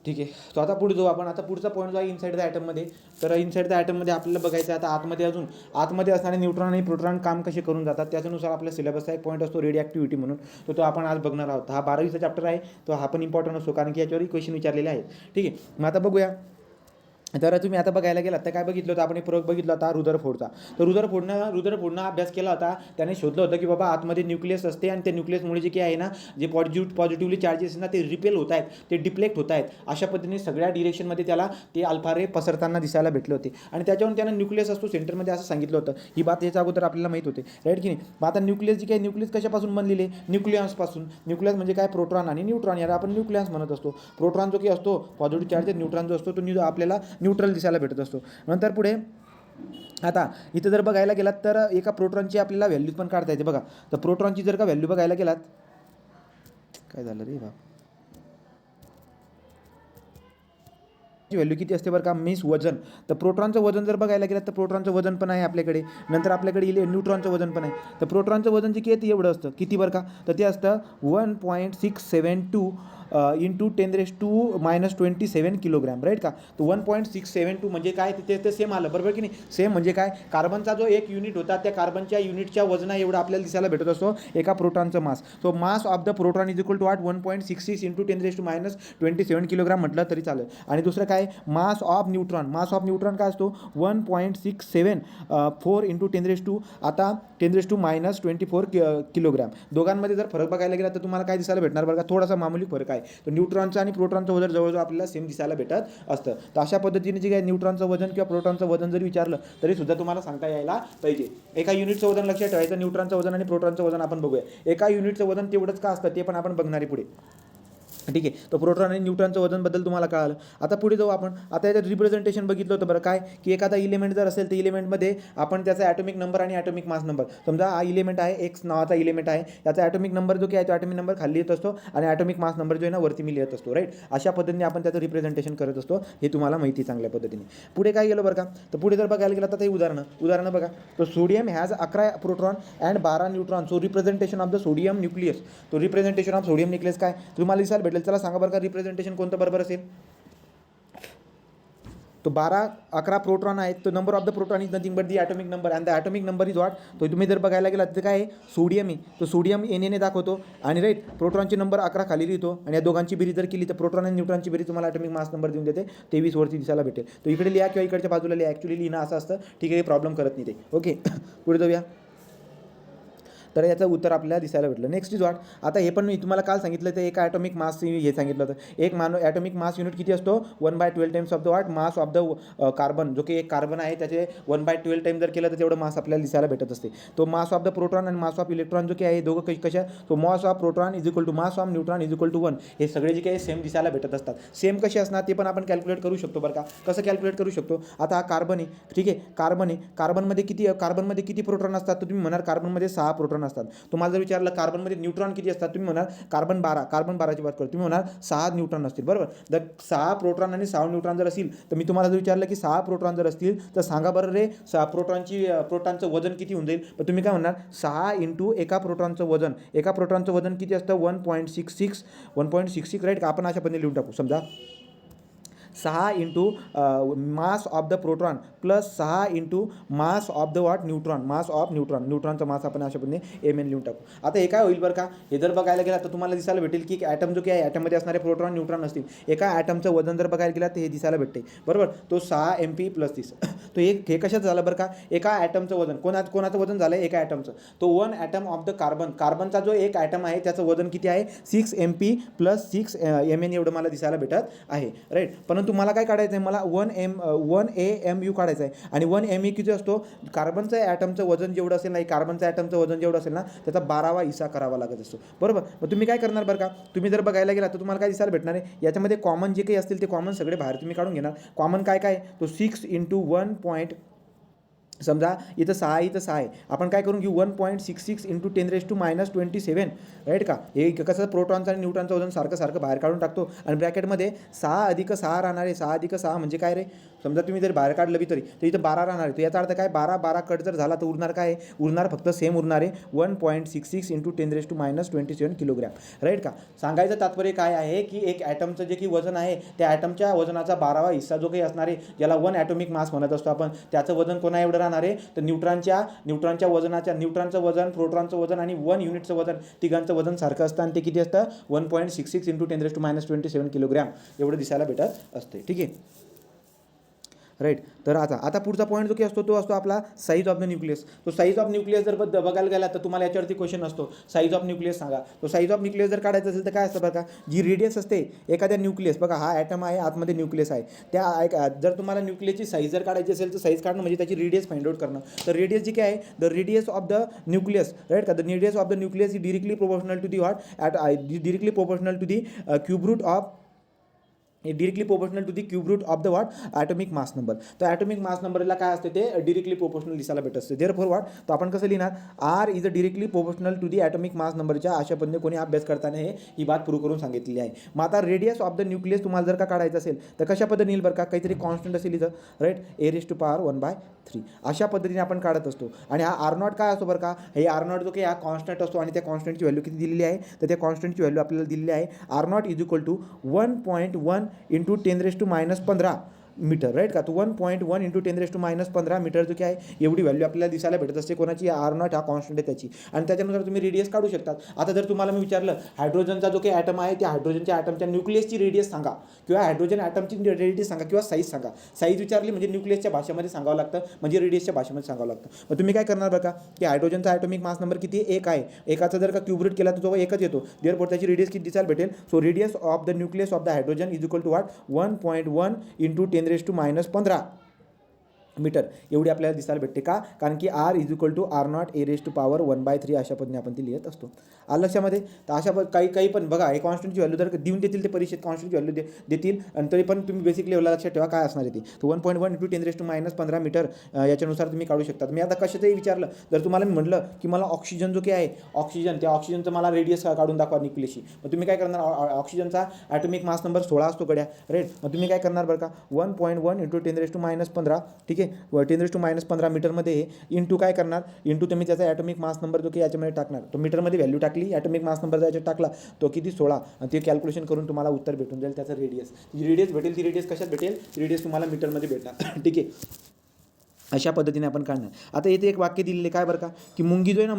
ठीक आहे. तो आता पुढे जाऊ आपण. आता पुढचा पॉईंट जो आहे इनसाईड द ॲटममध्ये. तर इनसाईड द ॲटममध्ये आपल्याला बघायचं आहे आता आतमध्ये अजून आतमध्ये असणारे न्यूट्रॉन आणि प्रोटॉन काम कसे करून जातात त्याच्यानुसार आपल्या सिलेबसचा एक पॉईंट असतो रेडिएक्टिव्हिटी म्हणून. तो आपण आज बघणार आहोत. हा 12वीचा चॅप्टर आहे. तो हा पण इम्पॉर्टंट असतो कारण की याच्यावरही क्वेश्चन विचारलेले आहेत. ठीक आहे. मग आता बघूया. तर तुम्ही आता बघायला गेलात तर काय बघितलं होतं आपण एक प्रयोग बघितला होता रुदरफोर्डचा. तर रुदरफोर्डनं अभ्यास केला होता. त्याने शोधलं होतं की बाबा आतमध्ये न्यूक्लियस असते आणि त्या न्यूक्लियसमुळे जे काही आहे ना जे पॉझिटिव्हली चार्जेस ना ते रिपेल होत आहेत, ते डिप्लेक्ट होत आहेत. अशा पद्धतीने सगळ्या डिरेक्शनमध्ये त्याला ते अल्फा रे पसरताना दिसायला भेटले होते आणि त्याच्यावरून त्यानं न्यूक्लियस असतो सेंटरमध्ये असं सांगितलं होतं. ही बात याच्या अगोदर आपल्याला माहीत होते, राईट की नाही. मग आता न्यूक्लियस जी काही न्यूक्लियस कशापासून बनलेले, न्यूक्लियसपासून. न्यूक्लियस म्हणजे काय, प्रोटॉन आणि न्यूट्रॉन, याला आपण न्यूक्लियस म्हणत असतो. प्रोटॉन जो काही असतो पॉझिटिव्ह चार्ज, न्यूट्रॉन जो असतो तो आपल्याला न्यूट्रल दिसायला भेटत असतो. नंतर पुढे आता इथं जर बघायला गेलात तर एका प्रोटॉनची आपल्याला व्हॅल्यू पण काढता येते बघा. तर प्रोटॉनची जर का व्हॅल्यू बघायला गेलात, काय झालं रे बाप, व्हॅल्यू किती असते बरं का, मीन्स वजन. तर प्रोटॉनचं वजन जर बघायला गेलं तर प्रोटॉनचं वजन पण आहे आपल्याकडे. नंतर आपल्याकडे न्यूट्रॉनचं वजन पण आहे. तर प्रोटॉनचं वजन जे किती एवढं असतं, किती बरं का, तर ते असतं 1.672 इंटू 10⁻⁻27 किलोग्रॅम, राईट का. तर 1.672 म्हणजे काय, ते सेम आलं बरोबर की नाही. सेम म्हणजे काय, कार्बनचा जो एक युनिट होता त्या कार्बनच्या युनिटच्या वजना एवढा आपल्याला दिसायला भेटत असतो एका प्रोटॉनचं mass. So mass of the proton is equal to 1.66 into 10⁻⁻27 kilogram म्हटलं तरी चालेल. आणि दुसरं काय, मास ऑफ न्यूट्रॉन काय असतो 1.674 इंटू 10⁻⁻24 किलोग्राम. दोघांमध्ये जर फरक बघायला गेला तर तुम्हाला काय दिसायला भेटणार बघा, थोडासा मामूली फरक आहे. तर न्यूट्रॉनचं आणि प्रोटॉनचं वजन जवळजवळ आपल्याला सेम दिसायला भेटत असतं. तर अशा पद्धतीने जे काही न्यूट्रॉनचं वजन किंवा प्रोटॉनचं वजन जरी विचारलं तरी सुद्धा तुम्हाला सांगता यायला पाहिजे. एका युनिटचं वजन लक्षात ठेवायचं, न्यूट्रॉनचं वजन आणि प्रोटॉनचं वजन आपण बघूया. एका युनिटचं वजन तेवढंच का असतं ते पण आपण बघणार आहे पुढे. ठीक आहे. तर प्रोटॉन आणि न्यूट्रॉनचं वजनबद्दल तुम्हाला कळालं. आता पुढे जाऊ आपण. आता याच्यात रिप्रेझेंटेशन बघितलं होतं बरं, काय की एखादा इलिमेंट जर असेल तर इलिमेंटमध्ये आपण त्याचा ॲटॉमिक नंबर आणि ॲटॉमिक मास नंबर, समजा हा इलिमेंट आहे, एक्स नावाचा इलिमेंट आहे, याचा ॲटॉमिक नंबर जो की आहे तो ॲटॉमिक नंबर खाली येत असतो आणि ॲटॉमिक मास नंबर जो आहे ना वरती मी लिहित असतो, राईट. अशा पद्धतीने आपण त्याचं रिप्रेझेंटेशन करत असतो, हे तुम्हाला माहिती चांगल्या पद्धतीने. पुढे काय गेलं बरं का, तर पुढे जर बघायला गेलं तर ते उदाहरणं बघा. तर sodium has 11 proton and 12 neutron. So representation of the sodium nucleus. तो रिप्रेझेंटेशन ऑफ सोडियम न्यूक्लियस काय तुम्हाला दिसायला भेटेल, चला सांगा बरं का रिप्रेझेंटेशन कोणतं बरोबर असेल. तो 11 प्रोटॉन आहेत. तो number of the proton is nothing but the atomic number and the atomic number is what. तो तुम्ही जर बघायला गेला तर काय आहे, सोडियम आहे. तो सोडियम एनएने दाखवतो आणि राईट प्रोटॉनचे नंबर 11 खाली लिहितो आणि या दोघांची बेरीज जर केली तर प्रोटॉन आणि न्यूट्रॉनची बेरीज तुम्हाला ॲटॉमिक मास नंबर देऊन देते 23 वरती दिसायला भेटेल. तो इकडे लिहा किंवा इकडच्या बाजूला लिहा, ॲक्च्युली लिहिणं असं असतं, ठीक आहे, प्रॉब्लेम करत नाही ते. ओके. पुढे जाऊया. तर याचं उत्तर आपल्याला दिसायला भेटलं. Next is what. आता हे पण मी तुम्हाला काल सांगितलं तर एका ॲटॉमिक मास हे सांगितलं होतं. एक ॲटॉमिक मास युनिट किती असतो 1/12 times of the what mass of the carbon. जो की एक कार्बन आहे त्याचे 1/12 टाइम जर केलं तर तेवढं मास आपल्याला दिसायला भेटत असते. तो मास ऑफ द प्रोटॉन आणि मास ऑफ इलेक्ट्रॉन जो की आहे दोघं कशा, तो mass of proton is equal to mass of neutron is equal to 1. हे सगळे जे काही सेम दिसायला भेटत असतात. सेम कसे असणार ते पण आपण कॅल्क्युलेट करू शकतो बरं का. कसं कॅल्क्युलेट करू शकतो, आता हा कार्बन आहे, ठीक आहे, कार्बन आहे. कार्बनमध्ये किती प्रोटॉन असतात, तर तुम्ही म्हणाल कार्बनमध्ये 6 प्रोटॉन असतात. तुम्हाला जर विचारलं कार्बनमध्ये न्यूट्रॉन किती असतात, तुम्ही म्हणाल कार्बन 12ची बात करतो, तुम्ही म्हणाल 6 न्यूट्रॉन असतील, बरोबर. जर 6 प्रोटॉन आणि 6 न्यूट्रॉन जर असतील तर मी तुम्हाला जर विचारलं की 6 प्रोटॉन जर असतील तर सांगा बरं रे 6 प्रोटॉनचं वजन किती होऊन जाईल. पण तुम्ही काय म्हणणार 6 इंटू एका प्रोटॉनचं वजन किती असतं 1.66 राईट का. आपण अशा पद्धतीने लिहून टाकू, समजा 6 into mass of the proton plus 6 into mass of the what न्यूट्रॉनचा मास आपण अशा पद्धतीने एम एन लिहून टाकू. आता हे काय होईल बरं का, हे जर बघायला गेला तर तुम्हाला दिसायला भेटेल की ॲटम जो की आहे ॲटममध्ये असणारे प्रोटॉन न्यूट्रॉन असतील. एका ॲटमचं वजन जर बघायला गेला तर हे दिसायला भेटते, बरोबर. तो 6 MP + 30. तो हे कशात झालं बरं का, एका ॲटमचं वजन कोणाचं वजन झालं एका ॲटमचं. तो 1 ॲटम ऑफ द कार्बनचा जो एक ॲटम आहे त्याचं वजन किती आहे 6 MP + 6 MN एवढं मला दिसायला भेटत आहे, राईट. परंतु मला काय काढायचं आहे, मला 1 AMU काढायचं आहे. आणि 1 MU किती असतो, कार्बनचं ॲटमचं वजन जेवढं असेल ना, कार्बनचं ॲटमचं वजन जेवढं असेल ना त्याचा 12वा हिस्सा करावा लागत असतो, बरोबर. मग तुम्ही काय करणार बरं का, तुम्ही जर बघायला गेला तर तुम्हाला काय दिसायला भेटणार आहे, याच्यामध्ये कॉमन जे काही असतील ते कॉमन सगळे बाहेर तुम्ही काढून घेणार. कॉमन काय तो 6 इंटू 1. समजा इथं 6 इथं 6 आहे, आपण काय करून घेऊ 1.66 इंटू 10⁻27 राईट का. हे कसं प्रोटॉनचं आणि न्यूट्रॉनचं वजन सारखं सारखं बाहेर काढून टाकतो आणि ब्रॅकेटमध्ये 6+6 राहणार आहे. 6+6 म्हणजे काय रे, समजा तुम्ही जर बाहेर काढलं बी तरी तर इथं 12 राहणार आहे. तर याचा अर्थ काय 12 कट जर झाला तर उरणार काय आहे, उरणार फक्त सेम उरणार आहे 1.66 इंटू 10⁻27 किलोग्रॅम राईट का. सांगायचं तात्पर्य काय आहे की एक ॲटमचं जे की वजन आहे त्या ॲटमच्या वजनाचा 12वा हिस्सा जो काही असणार आहे ज्याला 1 ॲटॉमिक मास म्हणत असतो आपण, त्याचं वजन कोणा एवढं राहणार आहे तर न्यूट्रॉनच्या वजनाच्या, न्यूट्रॉनचं वजन, प्रोटॉनचं वजन आणि 1 युनिटचं वजन तिघांचं वजन सारखं असतं आणि ते किती असतं 1.66 इंटू 10⁻27 किलोग्रॅम एवढं दिसायला भेटत असते. ठीक आहे राईट. तर आता पुढचा पॉईंट जो की असतो तो असतो आपला साईज ऑफ द न्यूक्लियस. तो साईज ऑफ न्यूक्लियस जर बघायला गेला तर तुम्हाला याच्यावरती क्वेश्चन असतो साईज ऑफ न्यूक्लियस सांगा. तो साईज ऑफ न्यूक्लियस जर काढायचं असेल तर काय असतं बघा, जी रेडियस असते एखाद्या न्यूक्लियस, बघा हा ॲटम आहे आतमध्ये न्यूक्लियस आहे, त्या जर तुम्हाला न्यूक्लियसची साईज जर काढायची असेल तर साईज काढणं म्हणजे त्याची रेडियस फाइंड आउट करणं. तर रेडियस जी काय आहे the radius of the nucleus right का, the radius of the nucleus is directly proportional to the directly proportional to the cube root of directly proportional to the cube root of the what atomic mass number. तर atomic mass नंबरला काय असते ते directly proportional दिसायला भेटत असते. Therefore what, तर आपण कसं लिहिणार R is a directly proportional to the atomic mass नंबरच्या अशा पद्धतीने कोणी अभ्यास करताना ही बात प्रूव्ह करून सांगितलेली आहे. मग आता रेडियस ऑफ द न्यूक्लियस तुम्हाला जर का काढायचं असेल तर कशा पद्धतीने येईल बरं का, काहीतरी कॉन्स्टंट असेल इथं राईट, a⁻1/3 अशा पद्धतीने आपण काढत असतो. आणि हा R0 काय असतो बरं का, हे R0 जो काही हा कॉन्स्टंट असतो आणि त्या कॉन्स्टंटची व्हॅल्यू किती दिलेली आहे तर त्या कॉन्स्टंटची व्हॅल्यू आपल्याला दिलेली आहे R0 is equal to 1.1 into 10⁻15 metre right का. तो 1.1 इंटू 10⁻15 मीटर जो काय आहे एवढी व्हॅल्यू आपल्याला दिसायला भेटत असते कोणाची, R0 हा कॉन्स्टंट आहे त्याची. आणि त्याच्यानुसार तुम्ही रेडियस काढू शकतात. आता जर तुम्हाला मी विचारलं हायड्रोजनचा जो काही ॲटम आहे त्या हायड्रोजनच्या ॲटमच्या न्यूक्लियसची रेडियस सांगा किंवा हायड्रोजन ॲटमची रेडियस सांगा किंवा साईज सांगा. साईज विचारली म्हणजे न्यूक्लियसच्या भाषेमध्ये सांगावं लागतं, म्हणजे रेडियसच्या भाषेमध्ये सांगावं लागतं. मग तुम्ही काय करणार बघा की हायड्रोजनचा ॲटॉमिक मास नंबर किती 1 आहे, एकाचा जर का क्यूब रूट केला तर तो एकच येतो, देअरफॉर त्याची रेडियस किती दिसायला भेटेल. So radius of the nucleus of the hydrogen is equal to what 1.1 into 10⁻15 metre एवढी आपल्याला दिसायला भेटते का, कारण की R is equal to R0 a⁻1/3 अशा पद्धतीने आपण ती लिहित असतो. आलं लक्षामध्ये. तर अशा काही पण बघा हे कॉन्स्टंटची व्हॅल्यू जर देऊन देतील ते परीक्षेत कॉन्स्टंटची व्हॅल्यू देतील आणि तरी पण तुम्ही बेसिक लेवलला लक्षात ठेवा काय असणार आहे ती. तर 1.1 इंटू 10⁻15 मीटर याच्यानुसार तुम्ही काढू शकता. मी आता कशाचंही विचारलं जर तुम्हाला मी म्हटलं की मला ऑक्सिजन जो काही आहे ऑक्सिजन, त्या ऑक्सिजनचं मला रेडियस काढून दाखवा न्यूक्लियसची, मग तुम्ही काय करणार ऑक्सिजनचा ॲटॉमिक मास नंबर 16 असतो गड्या राईट. मग तुम्ही काय करणार बरं का 1.1 इंटू 10⁻15 ठीक आहे 10⁻15 मीटरमध्ये इंटू काय करणार इंटू तुम्ही त्याचा ॲटॉमिक मास नंबर जो की याच्यामध्ये टाकणार, तो मीटरमध्ये व्हॅल्यू टाकली ॲटॉमिक मास नंबर याच्यात टाकला तो किती 16 आणि ते कॅल्क्युलेशन करून तुम्हाला उत्तर भेटून जाईल त्याचं रेडियस. जी रेडियस भेटेल ती रेडियस कशात भेटेल, रेडियस तुम्हाला मीटरमध्ये भेटणार. ठीक आहे अशा पद्धतीने आपण काढणार. आता इथे एक वाक्य दिलेले काय बरं का की मुंगी जो आहे ना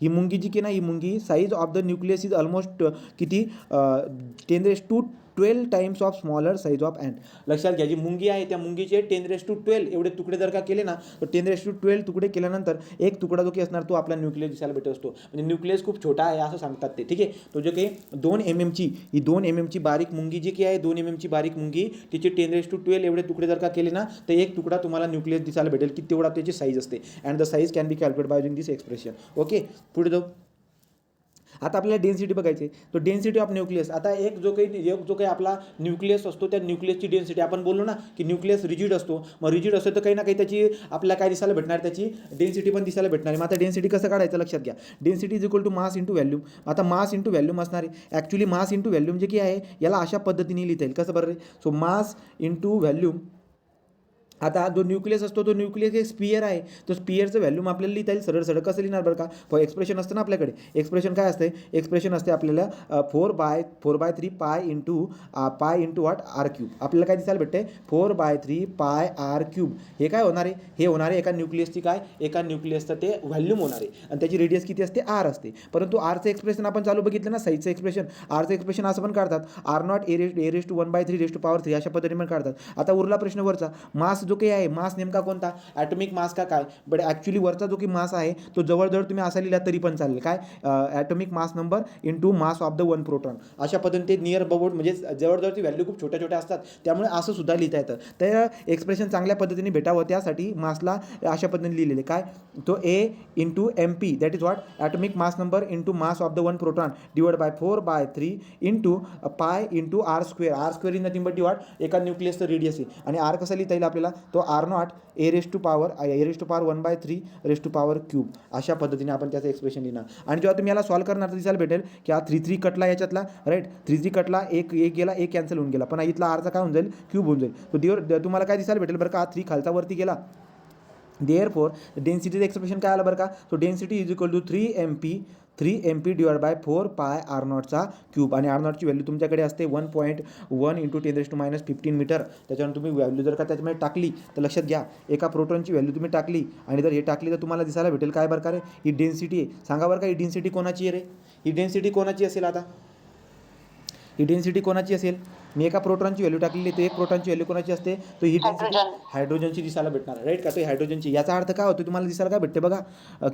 ही मुंगी जी की ना ही मुंगी size of the nucleus is almost किती 10⁻12 times of smaller size of ant. लक्षात घ्या जी मुंगी आहे त्या मुंगीचे 10⁻12 एवढे तुकडे जर का केले ना तर 10⁻12 तुकडे केल्यानंतर एक तुकडा जो की असणार तो आपला न्यूक्लियस दिसायला भेटत असतो. म्हणजे न्यूक्लियस खूप छोटा आहे असं सांगतात ते. ठीक आहे तो जो काही 2 mm ही 2 mm बारीक मुंगी जी की आहे 2 mm बारीक मुंगी तिचे 10⁻12 एवढे तुकडे जर का केले ना तर एक तुकडा तुम्हाला न्यूक्लियस दिसायला भेटेल की तेवढा त्याची साईज असते. And the size can be calculate by using this expression. Okay पुढे जाऊ. आता आपल्याला डेन्सिटी बघायची तो डेन्सिटी ऑफ न्यूक्लियस. आता एक जो काही आपला न्यूक्लियस असतो त्या न्यूक्लियसची डेन्सिटी आपण बोललो ना की न्यूक्लियस रिजिड असतो, मग रिजिड असतो तर काही ना काही त्याची आपल्याला काय दिसायला भेटणार त्याची डेन्सिटी पण दिसायला भेटणार आहे. मग आता डेन्सिटी कसं काढायचं लक्षात घ्या. Density is equal to mass into volume. आता मास इंटू व्हॅल्यूम असणार आहे. ॲक्च्युली मास इंटू व्हॅल्यूम जे की आहे याला अशा पद्धतीने लिहिता येईल कसं बरं. सो मास इंटू व्हॅल्यूम. आता जो न्यूक्लियस असतो तो न्यूक्लियस एक स्पियर आहे, तो स्पियरचं व्हॅल्यूम आपल्याला लिहिता येईल सरळ सरळ कसं लिहिणार बरं का. एक्सप्रेशन असतं ना आपल्याकडे, एक्सप्रेशन काय असते एक्सप्रेशन असते आपल्याला 4/3 pi into what R cube. आपल्याला काय दिसायला भेटते 4/3 पाय आर क्यूब. हे काय होणार आहे हे होणार आहे एका न्यूक्लियसची काय एका न्यूक्लियसचं ते व्हॅल्यूम होणार आहे आणि त्याची रेडियस किती असते आर असते. परंतु आरचं एक्सप्रेशन आपण चालू बघितलं ना साईजचं एक्सप्रेशन, आरचं एक्सप्रेशन असं पण काढतात R0 a⁻1/3 अशा पद्धतीने पण काढतात. आता उरला प्रश्न वरचा मास जो काही आहे मास नेमका कोणता ॲटॉमिक मास का काय. बट ॲक्च्युली वरचा जो की मास आहे तो जवळजवळ तुम्ही असा लिहिला तरी पण चालेल काय atomic mass number into mass of the 1 proton. अशा पद्धतीने ते नियर अबाउट म्हणजे जवळजवळची व्हॅल्यू खूप छोट्या छोट्या असतात त्यामुळे असं सुद्धा लिहिता येतं. तर एक्सप्रेशन चांगल्या पद्धतीने भेटावं त्यासाठी मासला अशा पद्धतीने लिहिलेले काय तो A/MP that is what atomic mass number into mass of the 1 proton divide by 4/3 into pi into R². R² in nothing but what एका न्यूक्लियसचं रेडियस आहे आणि आर कसं लिहिता येईल आपल्याला तो R naught A raise to power 1/3 अशा पद्धतीने आपण त्याचं एक्सप्रेशन लिहिणार. आणि जेव्हा तुम्ही याला सॉल्व करणार तर दिसायला भेटेल की हा 3 कटला याच्यातला, राईट, 3 कटला एक गेला, एक कॅन्सल होऊन गेला, पण इथला आरचा काय होऊन जाईल, क्यूब होऊन जाईल. तो तुम्हाला काय दिसायला भेटेल बरं का, 3 खालचा वरती गेला. देअरफॉर डेन्सिटीचं एक्सप्रेशन काय आलं बरं का, तो density is equal to 3 MP divide by 4 R नॉटचा क्यूब. आणि आर नॉटची व्हॅल्यू तुमच्याकडे असते 1.1 × 10⁻15 मीटर. त्याच्यावर तुम्ही व्हॅल्यू जर का त्याच्यामध्ये टाकली तर लक्षात घ्या, एका प्रोटॉनची व्हॅल्यू तुम्ही टाकली आणि जर हे टाकली तर तुम्हाला दिसायला भेटेल काय बरं का रे, ही डेन्सिटी आहे. सांगा बरं का, ही डेन्सिटी कोणाची आहे रे, ही डेन्सिटी कोणाची असेल, आता ही डेन्सिटी कोणाची असेल, मी एका प्रोटॉनची व्हॅल्यू टाकलेली, तर एक प्रोटॉनची व्हॅल्यू कोणाची असते, तर ही डेन्सिटी हायड्रोजनची दिसायला भेटणार, राईट का, तो हायड्रोजनची. याचा अर्थ काय होतो तुम्हाला दिसायला काय भेटते बघा,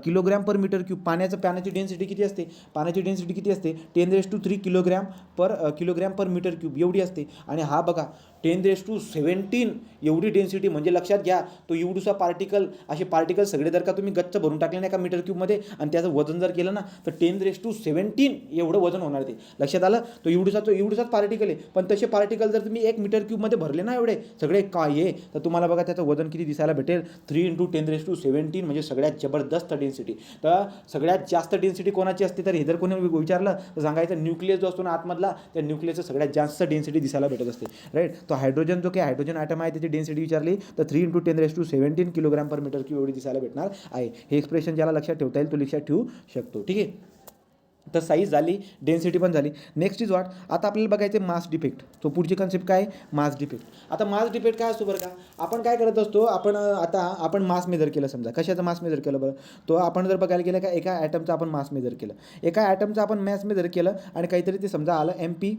किलोग्रॅम पर मीटर क्यूब. पाण्याची डेन्सिटी किती असते, पाण्याची डेन्सिटी किती असते, 10⁻³ किलोग्रॅम पर मीटर क्यूब एवढी असते. आणि हा बघा 10⁻17 एवढी डेन्सिटी, म्हणजे लक्षात घ्या तो एवढूसा पार्टिकल, असे पार्टिकल सगळे जर का तुम्ही गच्च भरून टाकले नाही का मीटर क्यूबमध्ये, आणि त्याचं वजन जर केलं ना तर 10⁻17 एवढं वजन होणार. ते लक्षात आलं, तो एवढूसाच पार्टिकल आहे. पण तसे पार्टिकल जर तुम्ही 1 मीटर क्यूबमध्ये भरले ना एवढे सगळे काय आहे, तर तुम्हाला बघा त्याचं वजन किती दिसायला भेटेल, 3 × 10⁻17, म्हणजे सगळ्यात जबरदस्त डेन्सिटी. तर सगळ्यात जास्त डेन्सिटी कोणाची असते, तर हे जर कोणी विचारलं तर सांगायचं न्यूक्लियस जो असतो ना आतमधला, त्या न्यूक्लियसचं सगळ्यात जास्त डेन्सिटी दिसायला भेटत असते, राईट. तो हायड्रोजन जो काही हायड्रोजन ॲटम आहे त्याची डेन्सिटी विचारली तर 3 × 10⁻17 किलोग्राम पर मीटर क्यूब एवढी दिसायला भेटणार आहे. हे एक्सप्रेशन ज्याला लक्षात ठेवता येईल तो लक्षात ठेवू शकतो, ठीक आहे. तर साईज झाली, डेन्सिटी पण झाली. नेक्स्ट इज व्हॉट, आता आपल्याला बघायचे मास डिफेक्ट. तो पुढची कन्सेप्ट काय, मास डिफेक्ट. आता मास डिफेक्ट काय असतो बरं का, आपण काय करत असतो, आपण मास मेजर केलं, समजा कशाचं मास मेजर केलं बरं, तो आपण जर बघायला गेलं का एका ॲटमचं आपण मास मेजर केलं, एका ॲटमचं आपण मॅस मेजर केलं आणि काहीतरी ते समजा आलं MP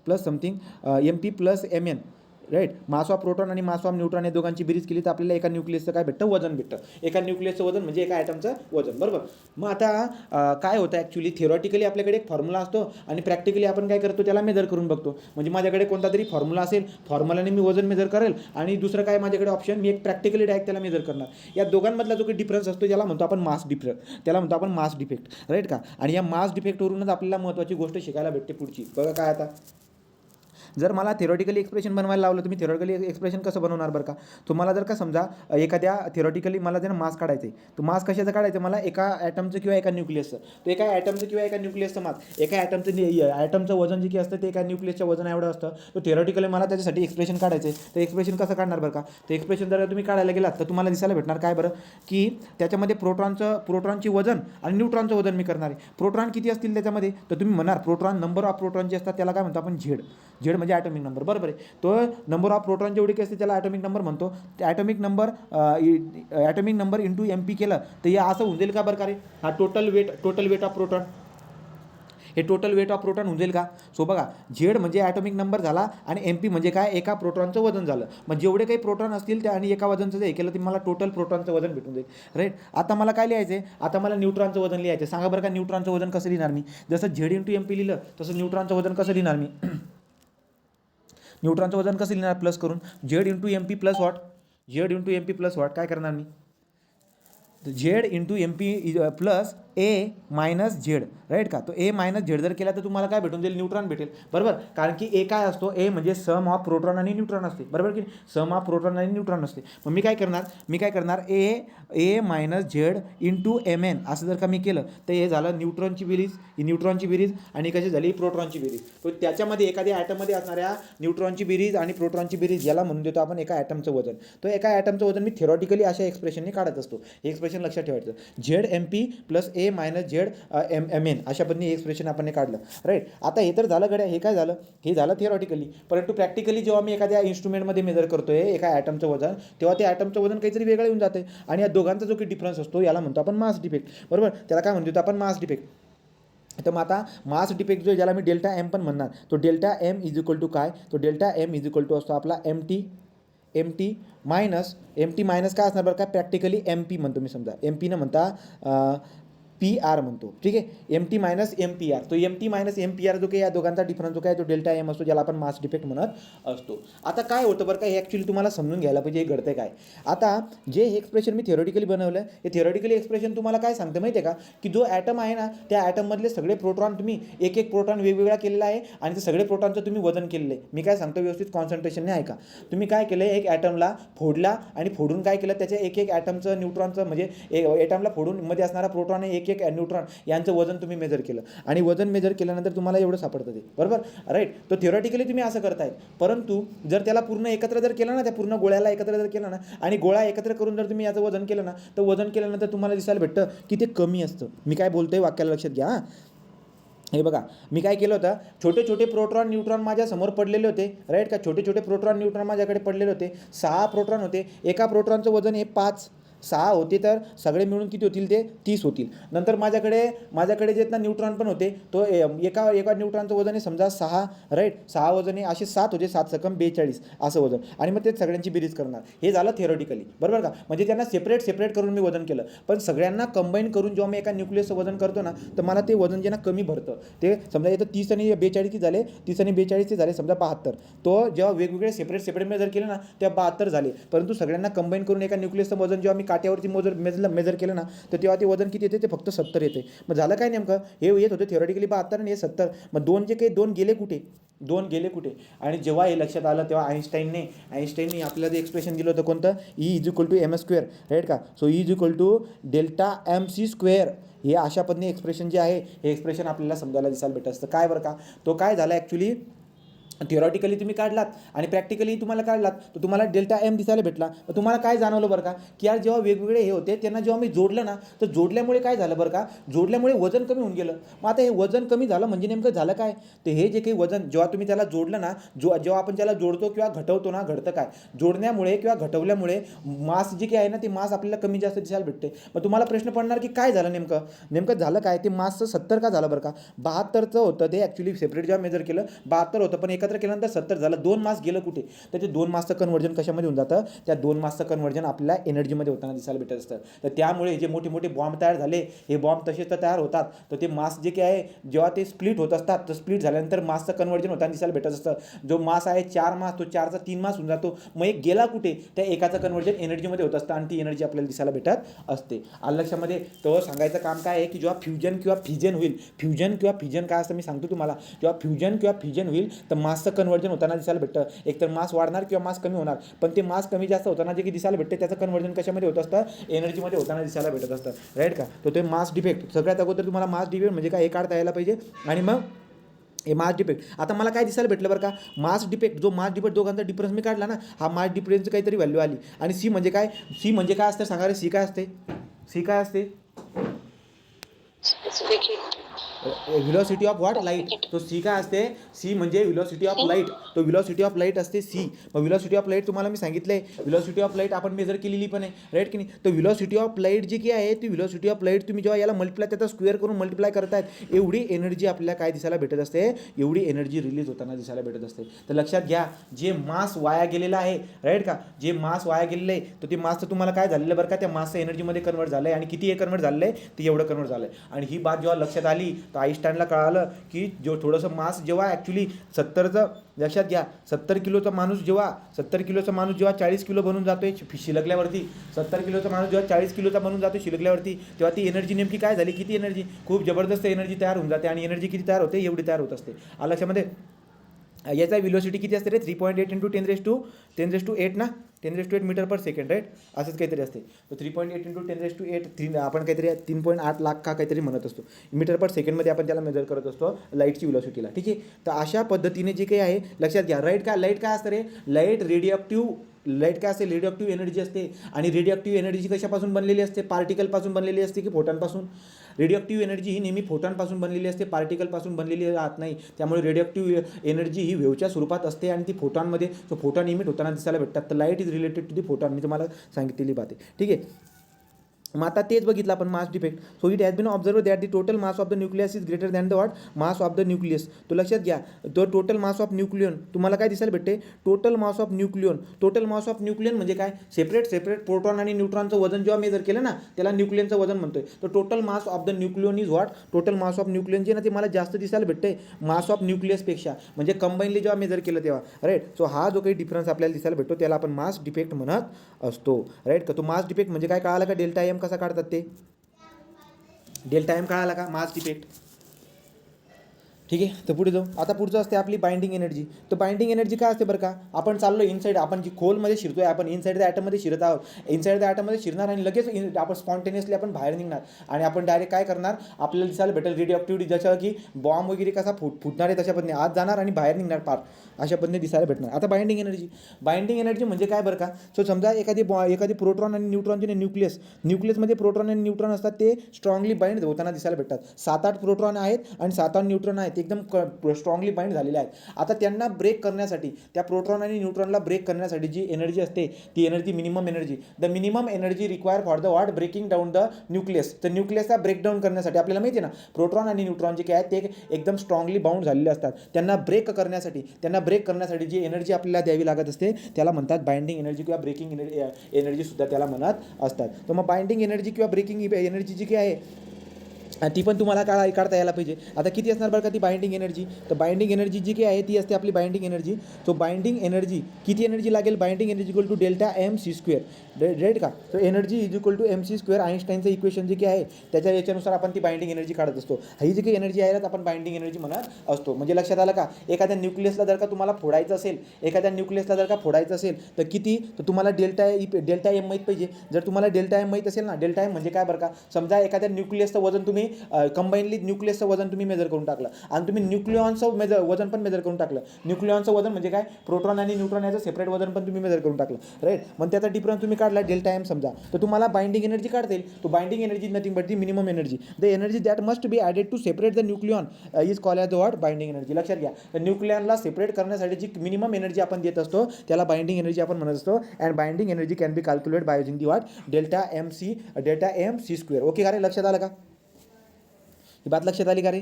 plus something MP plus MN, right. Mass of proton आणि मास ऑफ न्यूट्रॉन या दोघांची बेरीज केली तर आपल्याला एका न्यूक्लियसचं काय भेटतं, वजन भेटतं. एका न्यूक्लियसचं वजन म्हणजे एका ॲटमचं वजन, बरोबर. मग आता काय होतं ॲक्च्युली, थिअरॉटिकली आपल्याकडे एक फॉर्म्युला असतो आणि प्रॅक्टिकली आपण काय करतो, त्याला मेजर करून बघतो. म्हणजे माझ्याकडे कोणता तरी फॉर्म्युला असेल, फॉर्म्युलाने मी वजन मेजर करेल, आणि दुसरं काय माझ्याकडे ऑप्शन, मी एक प्रॅक्टिकली डायरेक्ट त्याला मेजर करणार. या दोघांमधला जो काही डिफरन्स असतो त्याला म्हणतो आपण मास डिफेक्ट, राईट का. आणि या मास डिफेक्टवरूनच आपल्याला महत्त्वाची गोष्ट शिकायला भेटते पुढची. बघा काय, आता जर मला थेरॉटिकली एक्सप्रेशन बनवायला लावलं तर मी थेरॉटिकली एक्सप्रेशन कसं बनवणार बरं का. तुम्हाला जर का समजा एखाद्या थेरॉटिकली मला जर मास काढायचं आहे, तर मास कशाचं काढायचं मला, एका ॲटमचं किंवा एका न्यूक्लियसचं. तर एका ॲटमचं किंवा एका न्यूक्लियसचं मास, एका ॲटमचं वजन जे काही असतं ते एका न्यूक्लियसच्या वजन एवढं असतं. तर थेरॉटिकली मला त्याच्यासाठी एक्सप्रेशन काढायचं आहे, तर एक्सप्रेशन कसं काढणार बरं का. तर एक्सप्रेशन जर तुम्ही काढायला गेलात तर तुम्हाला दिसायला भेटणार काय बरं, की त्याच्यामध्ये प्रोटॉनची वजन आणि न्यूट्रॉनचं वजन मी करणार आहे. प्रोटॉन किती असतील त्याच्यामध्ये, तर तुम्ही म्हणाल प्रोटॉन, नंबर ऑफ प्रोटॉन जे असतात त्याला काय म्हणतो आपण, झेड म्हणजे ॲटॉमिक नंबर, बरोबर आहे. तो नंबर ऑफ प्रोटॉन जेवढी काही असते त्याला ॲटॉमिक नंबर म्हणतो. ते ॲटॉमिक नंबर इंटू MP केलं तर हे असं होऊन जाईल का बरं का रे, हा टोटल वेट ऑफ प्रोटॉन, हे टोटल वेट ऑफ प्रोटॉन होऊन जाईल का. सो बघा, झेड म्हणजे ॲटॉमिक नंबर झाला आणि MP म्हणजे काय, एका प्रोटॉनचं वजन झालं. मग जेवढे काही प्रोटॉन असतील त्या आणि एका वजनचं हे केलं तर मला टोटल प्रोटॉनचं वजन भेटून जाईल, राईट. आता मला काय लिहायचं आहे, आता मला न्यूट्रॉनचं वजन लिहायचं. सांगा बरं का, न्यूट्रॉनचं वजन कसं लिहिणार मी, जसं झेड इंटू MP लिहिलं तसं न्यूट्रॉनचं वजन कसं लिहिणार मी. न्यूट्रॉनचं वजन कसं लिहिणार, प्लस करून Z into MP plus what, काय करणार मी, Z into MP plus A minus Z, right का. तो A मायनस झेड जर केला तर तुम्हाला काय भेटून जाईल, न्यूट्रॉन भेटेल, बरोबर. कारण की A काय असतो, A म्हणजे सम ऑफ प्रोटॉन आणि न्यूट्रॉन असते, बरोबर की सम ऑफ प्रोटॉन आणि न्यूट्रॉन असते. मग मी काय करणार A minus Z into MN असं जर का मी केलं तर हे झालं न्यूट्रॉनची बेरीज आणि कशी झाली, प्रोटॉनची बेरीज. तो त्याच्यामध्ये एखाद्या ॲटममध्ये असणाऱ्या न्यूट्रॉनची बेरीज आणि प्रोटॉनची बेरीज याला म्हणून देतो आपण एका ॲटमचं वजन. तो एका ॲटमचं वजन मी थेरॉटिकली अशा एक्सप्रेशनने काढत असतो. हे एक्सप्रेशन लक्षात ठेवायचं, Z MP plus A minus Z MN अशा पद्धतीने एक्सप्रेशन आपण काढलं, राईट. आता हे तर झालं गड्या, हे काय झालं, हे झालं थिअरॉटिकली. परंतु प्रॅक्टिकली जेव्हा मी एखाद्या इन्स्ट्रुमेंटमध्ये मेजर करतोय एका ॲटमचं वजन, तेव्हा ते ॲटमचं वजन काहीतरी वेगळं येऊन जाते आणि या दोघांचा जो काही डिफरन्स असतो याला म्हणतो आपण मास डिफेक्ट, बरोबर. त्याला काय म्हणतो आपण, मास डिफेक्ट. तर मग आता मास डिफेक्ट जो ज्याला मी डेल्टा M पण म्हणणार, तो delta M is equal to काय, तो delta M is equal to असतो आपला MT मायनस काय असणार बरं का, प्रॅक्टिकली MP म्हणतो मी, समजा MP न म्हणता PR म्हणतो. ठीक आहे, MT मायनस MPR. तो MT मायनस MPR जो काही या दोघांचा डिफरन्स जो काय तो डेल्टा M असतो, ज्याला आपण मास डिफेक्ट म्हणत असतो. आता काय होतं बरं का, हे ॲक्च्युली तुम्हाला समजून घ्यायला पाहिजे हे घडतंय काय. आता जे हे एक्सप्रेशन मी थिअरॉटिकली बनवलं, हे थिअरॉटिकली एक्सप्रेशन तुम्हाला काय सांगतं माहिती आहे का, की जो ॲटम आहे ना, त्या ॲटममधले सगळे प्रोटॉन तुम्ही एक एक प्रोटॉन वेगवेगळा केलेला आहे आणि ते सगळे प्रोटॉनचं तुम्ही वजन केलेलं आहे. मी काय सांगतो व्यवस्थित कॉन्सन्ट्रेशनने ऐका. तुम्ही काय केलं, एक ॲटमला फोडला आणि फोडून काय केलं, त्याच्या एक एक ॲटमचं न्यूट्रॉनचं म्हणजे ॲटमला फोडून मध्ये असणारा प्रोटॉन आणि एक एक न्यूट्रॉन यांचं वजन तुम्ही मेजर केलं आणि वजन मेजर केल्यानंतर तुम्हाला एवढं सापडतं ते, बरोबर राईट. तो थिअरॉटिकली तुम्ही असं करताय, परंतु जर त्याला पूर्ण एकत्र जर केलं ना, त्या पूर्ण गोळ्याला एकत्र जर केलं ना आणि गोळा एकत्र करून जर तुम्ही याचं वजन केलं ना, तर वजन केल्यानंतर तुम्हाला दिसायला भेटतं की ते कमी असतं. मी काय बोलतोय वाक्याला लक्षात घ्या. हे बघा, मी काय केलं होतं, छोटे छोटे प्रोटॉन न्यूट्रॉन माझ्यासमोर पडलेले होते, राईट का. छोटे छोटे प्रोटॉन न्यूट्रॉन माझ्याकडे पडलेले होते. 6 प्रोटॉन होते. एका प्रोटॉनचं वजन हे 5, 6 होते, तर सगळे मिळून किती होतील, ते 30 होतील. नंतर माझ्याकडे जे ना न्यूट्रॉन पण होते, तो एका न्यूट्रॉनचं वजन आहे समजा 6, राईट. 6 वजन आहे, असे 7 होते, 7 सकम 42 असं वजन, आणि मग ते सगळ्यांची बेरीज करणार. हे झालं थिअरॉटिकली, बरोबर का. म्हणजे त्यांना सेपरेट करून मी वजन केलं, पण सगळ्यांना कंबाईन करून जेव्हा मी एका न्यूक्लियसचं वजन करतो ना, तर मला ते वजन जे ना कमी भरतं. ते समजा येतं 30 आणि 42 झाले, 30 आणि 42 झाले समजा 72. तो जेव्हा वेगवेगळे सेपरेट मेजर केलं ना, तेव्हा 72 झाले, परंतु सगळ्यांना कंबाईन करून एका न्यूक्लियसचं वजन जेव्हा मी काट्यावरती मेजर केलं ना, तर तेव्हा ते वजन किती येते, ते फक्त 70 येते. मग झालं काय नेमकं, हे येत होते थिअरॉटिकली 72 आणि हे 70. मग दोन जे काही दोन गेले कुठे. आणि जेव्हा हे लक्षात आलं, तेव्हा आईन्स्टाईनने आपल्याला ते एक्सप्रेशन दिलं होतं, कोणतं, E=mc², राईट का. So E=Δ mc². हे अशा पद्धतीने एक्सप्रेशन जे आहे, हे एक्सप्रेशन आपल्याला समजायला दिसायला भेटत असतं. काय बरं का, तो काय झाला ॲक्च्युली, थिअरॉटिकली तुम्ही काढलात आणि प्रॅक्टिकली तुम्हाला काढलात, तर तुम्हाला डेल्टा M दिसायला भेटला. तर तुम्हाला काय जाणवलं बरं का, की यार जेव्हा वेगवेगळे हे होते त्यांना जेव्हा मी जोडलं ना, तर जोडल्यामुळे काय झालं बरं का, जोडल्यामुळे वजन कमी होऊन गेलं. मग आता हे वजन कमी झालं म्हणजे नेमकं झालं काय, तर हे जे काही वजन जेव्हा तुम्ही त्याला जोडलं ना, जेव्हा आपण त्याला जोडतो किंवा घटवतो ना, घडतं काय, जोडण्यामुळे किंवा घटवल्यामुळे मास जे काही आहे ना, ते मास आपल्याला कमी जास्त दिसायला भेटते. मग तुम्हाला प्रश्न पडणार की काय झालं नेमकं झालं काय, ते मासचं 70 का झालं बरं का. 72चं होतं ते ॲक्च्युली, सेपरेट जेव्हा मेजर केलं 72 होतं, पण एकत्र केल्यानंतर 70 झालं. 2 मास गेलं कुठे, तर ते 2 मासचं कन्व्हर्जन कशामध्ये होऊन जातं, त्या 2 मासचं कन्व्हर्जन आपल्याला एनर्जीमध्ये होताना दिसायला भेटत असतं. तर त्यामुळे जे मोठे मोठे बॉम्ब तयार झाले, हे बॉम्ब तसेच तर तयार होतात, तर ते मास जे काही आहे जेव्हा ते स्प्लिट होत असतात, तर स्प्लिट झाल्यानंतर मासचं कन्व्हर्जन होताना दिसायला भेटत असतं. जो मास आहे 4 मास, तो 4चा 3 मास होऊन जातो. मग एक गेला कुठे, त्या एकाचं कन्व्हर्जन एनर्जीमध्ये होत असतं आणि ती एनर्जी आपल्याला दिसायला भेटत असते. आलं लक्षामध्ये. तो सांगायचं काम काय आहे, की जेव्हा फ्युजन किंवा फिजन काय असतं मी सांगतो तुम्हाला. जेव्हा फ्युजन होईल तर मासचं कन्व्हर्जन होताना दिसायला भेटतं. एकतर मास वाढणार किंवा मास कमी होणार, पण ते मास कमी जास्त होताना जे की दिसायला भेटते, त्याचं कन्व्हर्जन कशामध्ये होत असतं, एनर्जीमध्ये होताना दिसायला भेटत असतं, राईट का. तर ते मास डिफेक्ट, सगळ्यात अगोदर तुम्हाला मास डिफेक्ट म्हणजे काय हे काढता यायला पाहिजे. आणि मग हे मास डिफेक्ट, आता मला काय दिसायला भेटलं बरं का, मास डिफेक्ट दोघांचा डिफरन्स मी काढला ना, हा मास डिफरन्सची काहीतरी व्हॅल्यू आली. आणि सी म्हणजे काय असतं सांगा रे, सी काय असते व्हिलॉसिटी ऑफ व्हॉट, लाईट. तो सी काय असते, सी म्हणजे व्हिलॉसिटी ऑफ लाईट. तो व्हिलॉसिटी ऑफ लाईट असते सी. मग व्हिलॉसिटी ऑफ लाईट तुम्हाला मी सांगितलंय, व्हिलॉसिटी ऑफ लाईट आपण मेजर केलेली पण आहे, राईट की नाही. तर व्हिलॉसिटी ऑफ लाईट जी की आहे, ती व्हिलॉसिटी ऑफ लाईट तुम्ही जेव्हा याला मल्टिप्लाय, त्याचा स्क्वेअर करून मल्टिप्लाय करतायत, एवढी एनर्जी आपल्याला काय दिसायला भेटत असते, एवढी एनर्जी रिलीज होताना दिसायला भेटत असते. तर लक्षात घ्या, जे मास वाया गेलेला आहे, राईट का, जे मास वाया गेलेलं आहे, तर ते मासचं तुम्हाला काय झालेलं बरं का, त्या मासचं एनर्जीमध्ये कन्वर्ट झालं आहे. आणि किती हे कन्वर्ट झालं आहे, ते एवढं कन्वर्ट झालं आहे. आणि ही बात जेव्हा लक्षात आली, तर आईन्स्टाईनला कळालं की जो थोडंसं मास जेव्हा ॲक्च्युली 70चं, लक्षात घ्या, 70 किलोचा माणूस जेव्हा 40 किलो बनून जातोय शिलकल्यावरती, 70 किलोचा माणूस जेव्हा 40 किलोचा बनून जातो शिलकल्यावरती, तेव्हा ती एनर्जी नेमकी काय झाली, किती एनर्जी, खूप जबरदस्त एनर्जी तयार होऊन जाते. आणि एनर्जी किती तयार होते, एवढी तयार होत असते. आलं लक्षामध्ये. याचा व्हिलॉसिटी किती असते रे, 3.8 × 10⁸ ना, 10⁸ मीटर पर सेकंड, राईट, असंच काहीतरी असते. तर 3.8 × 10⁸, आपण काहीतरी 3.8 लाख का काहीतरी म्हणत असतो, मीटर पर सेकंडमध्ये आपण त्याला मेजर करत असतो लाईटची व्हिलॉसिटीला, ठीक आहे. तर अशा पद्धतीने जे काही आहे लक्षात घ्या. लाईट काय असतं रे, लाईट काय असते, रेडिओ एनर्जी असते. आणि रेडिओ एनर्जी कशापासून बनलेली असते, पार्टिकलपासून बनलेली असते की फोटॉनपासून. रेडिओ एनर्जी ही नेहमी फोटॉनपासून बनलेली असते, पार्टिकलपासून बनलेली राहत नाही. त्यामुळे रेडिओ एनर्जी ही वेव्हच्या स्वरूपात असते आणि ती फोटॉनमध्ये, फोटॉन इमिट होताना दिसायला भेटतात. तर light is related to the photon, मी तुम्हाला सांगितलेली बात आहे, ठीक आहे. मग आता तेच बघितलं आपण mass defect. So it has been observe that the total mass of the nucleus is greater than the what mass of the nucleus. तो लक्षात घ्या, तो टोटल मास ऑफ न्यूक्लियन तुम्हाला काय दिसायला भेटते, total mass of nucleon. Total mass of nucleon म्हणजे काय, सेपरेट प्रोटॉन आणि न्यूट्रॉनचं वजन जेव्हा मेजर केलं ना त्याला न्यूक्लियनचं वजन म्हणतोय. तर total mass of the nucleon is what, total mass of nucleon जे ना ते मला जास्त दिसायला भेटते मास ऑफ न्यूक्लियसपेक्षा, म्हणजे कंबाईनली जेव्हा मेजर केलं तेव्हा. राईट. सो हा जो काही डिफरन्स आपल्याला दिसायला भेटतो त्याला आपण मास डिफेक्ट म्हणत असतो. राईट. का तो मास डिफेक्ट म्हणजे काय कळालं का, डेल्टा एम कसा काढतात ते, डेल्टा एम कळाला का, मास डिफेक्ट. ठीक आहे. तर पुढे जाऊ. आता पुढचं असते आपली बाइंडिंग एनर्जी. तर बाइंडिंग एनर्जी काय असते बरं का, आपण चाललो इनसाईड, आपण जी खोलमध्ये शिरतोय, आपण इनसाईड द ॲटममध्ये शिरत आहोत, इनसाईड द ॲटममध्ये शिरणार आणि लगेच आपण स्पॉन्टेनियसली आपण बाहेर निघणार आणि आपण डायरेक्ट काय करणार, आपल्याला दिसायला भेटेल रेडिओ ॲक्टिव्हिटी, जसं की बॉम्ब वगैरे कसा फुटणार आहे तशा पद्धतीने आत जाणार आणि बाहेर निघणार पार, अशा पद्धतीने दिसायला भेटणार. आता बाइंडिंग एनर्जी म्हणजे काय बरं का. सो समजा एखादी प्रोटॉन आणि न्यूट्रॉनचे न्यूक्लियसमध्ये प्रोटॉन आणि न्यूट्रॉन असतात, ते स्ट्रॉंगली बाइंड होताना दिसायला भेटतात. 7-8 प्रोटॉन आहेत आणि 7-8 न्यूट्रॉन आहेत, एकदम स्ट्रॉंगली बाइंड झालेले आहेत. आता त्यांना ब्रेक करण्यासाठी, त्या प्रोटॉन आणि न्यूट्रॉनला ब्रेक करण्यासाठी जी एनर्जी असते ती energy minimum energy, the minimum energy require for the what breaking down the nucleus. तर न्यूक्लियसला ब्रेकडाऊन करण्यासाठी आपल्याला माहिती आहे ना, प्रोटॉन आणि न्यूट्रॉन जे काय आहेत ते एकदम स्ट्रॉंगली बाउंड झालेले असतात. त्यांना ब्रेक करण्यासाठी जी एनर्जी आपल्याला द्यावी लागत असते त्याला म्हणतात बाइंडिंग एनर्जी किंवा ब्रेकिंग एनर्जी सुद्धा त्याला म्हणत असतात. तर मग बाइंडिंग एनर्जी किंवा ब्रेकिंग एनर्जी जी काय आहे ती पण तुम्हाला काढता यायला पाहिजे. आता किती असणार बरं का ती बाइंडिंग एनर्जी, तर बाइंडिंग एनर्जी जी काही आहे ती असते आपली binding energy. So binding energy किती एनर्जी लागेल, binding energy equal to delta M C square. Right का. So energy is equal to M C square. आइन्स्टाईनचं इक्वेशन जे काही आहे त्याच्या याच्यानुसार आपण ती बाइंडिंग एनर्जी काढत असतो. ही जी काही एनर्जी आहे आपण बाइंडिंग एनर्जी म्हणत असतो. म्हणजे लक्षात आलं का, एखाद्या न्यूक्लियसला जर का तुम्हाला फोडायचं असेल तर किती, तर तुम्हाला डेल्टा एम माहीत पाहिजे. जर तुम्हाला डेल्टा एम माहीत असेल ना, डेल्टा एम म्हणजे काय बरं का, समजा एखाद्या न्यूक्लियसचं वजन तुम्ही कंबाईनली न्यूक्लियसचं वजन तुम्ही मेजर करून टाकलं आणि तुम्ही न्यूक्लियॉनचं वजन पण मेजर करून टाकलं. न्यूक्लियॉनचं वजन म्हणजे काय, प्रोटॉन आणि न्यूट्रॉन याचं सेपरेट वजन पण तुम्ही मेजर करून टाकलं. राईट. मग त्याचा डिफरन्स तुम्ही काढला डेल्टा एम समजा, तर तुम्हाला बाइंडिंग एनर्जी काढता येईल. तो binding energy nothing but the minimum energy, the energy that must be added to separate the nucleon is called as the what binding energy. लक्षात घ्या, तर न्यूक्लियॉनला सेपरेट करण्यासाठी जी मिनिमम एनर्जी आपण देत असतो त्याला बाइंडिंग एनर्जी आपण म्हणत असतो. And binding energy can be calculate by using the what delta M C square. Okay का रे, लक्षात आलं का, ही बात लक्षात आली का रे.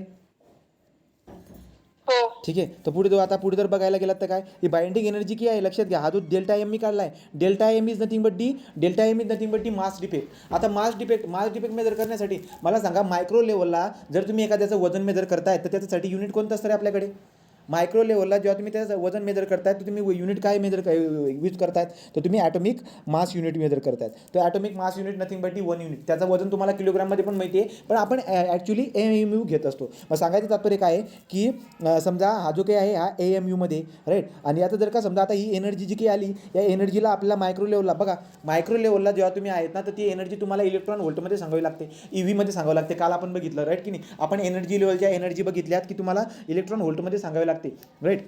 ठीक आहे. तर पुढे जर बघायला गेलात तर काय, ही बाइंडिंग एनर्जी की आहे लक्षात घ्या. हा जो डेल्टा एम मी काढला आहे, delta M is nothing but the mass defect. आता मास डिफेक्ट मेजर करण्यासाठी मला सांगा, मायक्रो लेवलला जर तुम्ही एखाद्याचं वजन मेजर करताय तर त्याच्यासाठी युनिट कोणतं असतं रे आपल्याकडे. मायक्रो लेवलला जेव्हा तुम्ही त्याचं वजन मेजर करतायत तर तुम्ही युनिट काय यूज करतायत, तर तुम्ही ॲटॉमिक मास युनिट मेजर करतायत. तर atomic mass unit nothing but the 1 unit. त्याचं वजन तुम्हाला किलोग्राममध्ये पण माहिती आहे, पण आपण ॲक्च्युली AMU घेत असतो. मग सांगायचं तात्पर्य काय आहे की समजा हा जो काही आहे हा AMU मध्ये, राईट. आणि आता जर का समजा आता ही एनर्जी जी काही आली, या एनर्जीला आपल्याला मायक्रो लेवलला बघा, मायक्रो लेवलला जेव्हा तुम्ही आहेत ना तर ती एनर्जी तुम्हाला इलेक्ट्रॉन व्होल्टमध्ये सांगावी लागते, EV मध्ये सांगावं लागते. काल आपण बघितलं राईट की नाही, आपण एनर्जी लेवलच्या एनर्जी बघितल्यात की तुम्हाला इलेक्ट्रॉन व्होल्टमध्ये सांगावे लागते. राईट.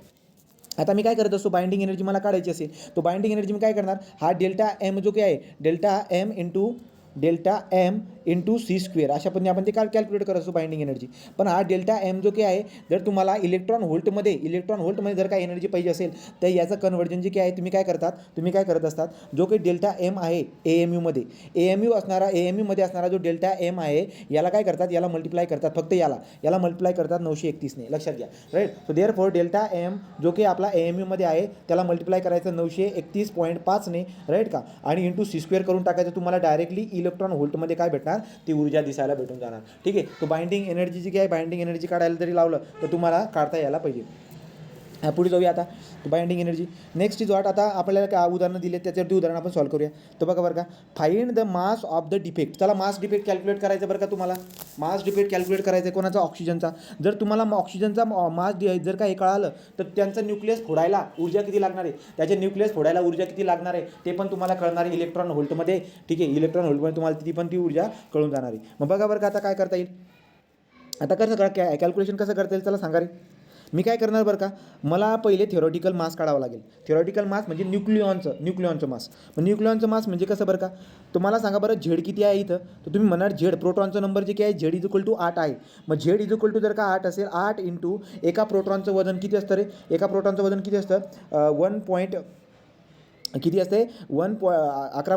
आता मी काय करत असतो, बाइंडिंग एनर्जी मला काढायची असेल तो बाइंडिंग एनर्जी मी काय करणार, हा डेल्टा एम जो काही आहे, delta M into C square अशा पद्धतीने आपण ते कॅल्क्युलेट करत असतो बाइंडिंग एनर्जी. पण हा डेल्टा एम जो काही आहे, जर तुम्हाला इलेक्ट्रॉन व्होल्टमध्ये जर काय एनर्जी पाहिजे असेल तर याचं कन्वर्जन जे काही आहे तुम्ही काय करत असतात, जो काही डेल्टा एम आहे AMUमध्ये, AMUमध्ये असणारा जो डेल्टा एम आहे याला काय करतात, याला मल्टिप्लाय करतात, फक्त याला मल्टिप्लाय करतात 931 ने. लक्षात घ्या. Right. So therefore delta M जो काही आपला AMUमध्ये आहे त्याला मल्टिप्लाय करायचं 931.5 ने. राईट का. आणि इंटू सी स्क्वेअर करून टाकायचं, तुम्हाला डायरेक्टली इलेक्ट्रॉन व्होल्टमध्ये काय भेटणार, ती ऊर्जा दिसायला भेटून जाणार. ठीक आहे. तो बाइंडिंग एनर्जी जी काय, बाइंडिंग एनर्जी काढायला जरी लावलं तर तुम्हाला काढता यायला पाहिजे. पुढे जाऊया आता binding energy. Next is what, आता आपल्याला काय उदाहरणं दिले त्याच्यावरती उदाहरण आपण सॉल्व्ह करूया. तर बघा बरं का, find the mass of the defect. चला मास डिफेक्ट कॅल्क्युलेट करायचं बरं का, तुम्हाला मास डिफेक्ट कॅल्क्युलेट करायचं कोणाचा, ऑक्सिजनचा. जर तुम्हाला ऑक्सिजनचा मास जर का हे कळालं तर त्यांचं न्यूक्लियस फोडायला ऊर्जा किती लागणार आहे, त्याचे न्यूक्लियस फोडायला ऊर्जा किती लागणार आहे ते पण तुम्हाला कळणार आहे इलेक्ट्रॉन व्होल्टमध्ये. ठीक आहे. इलेक्ट्रॉन व्होल्टमध्ये तुम्हाला ती ऊर्जा कळून जाणार आहे. मग बघा बरं का, आता काय करता येईल, आता कॅल्क्युलेशन कसं करता येईल, चला सांगा रे. मी काय करणार बरं का, मला पहिले थेरॉटिकल मास काढावं लागेल. थेरॉटिकल मास म्हणजे न्यूक्लियॉनचं मास. मग न्यूक्लियॉनचं मास म्हणजे कसं बरं का, तुम्हाला सांगा बरं झेड किती आहे इथं, तर तुम्ही म्हणणार झेड प्रोटॉनचा नंबर जे काही आहे झेड इज इक्वल टू 8 आहे. मग झेड इज इक्वल टू जर का 8 असेल, 8 इंटू एका प्रोटॉनचं वजन किती असतं रे, एका प्रोटॉनचं वजन किती असतं, 11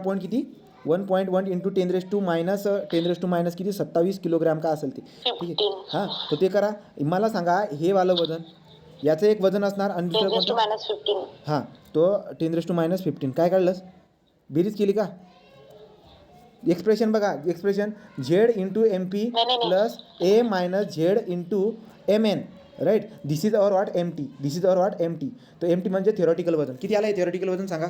पॉईंट किती, 1.1 इंटू 10⁻⁻ किती 27 किलोग्रॅम का असेल ते, ठीक आहे. हां, तर ते करा. मला सांगा हे वालं वजन, याचं एक वजन असणार आणि दुसरं कोणतं? हां, तो 10⁻15. काय काढलंस? बेरीज केली का? एक्सप्रेशन बघा, expression Z into M P plus A minus Z into M N, right. This is our what M T, this is our what M T. तो एम टी म्हणजे थेरॉटिकल वजन. किती आलं आहे थेरॉटिकल वजन सांगा?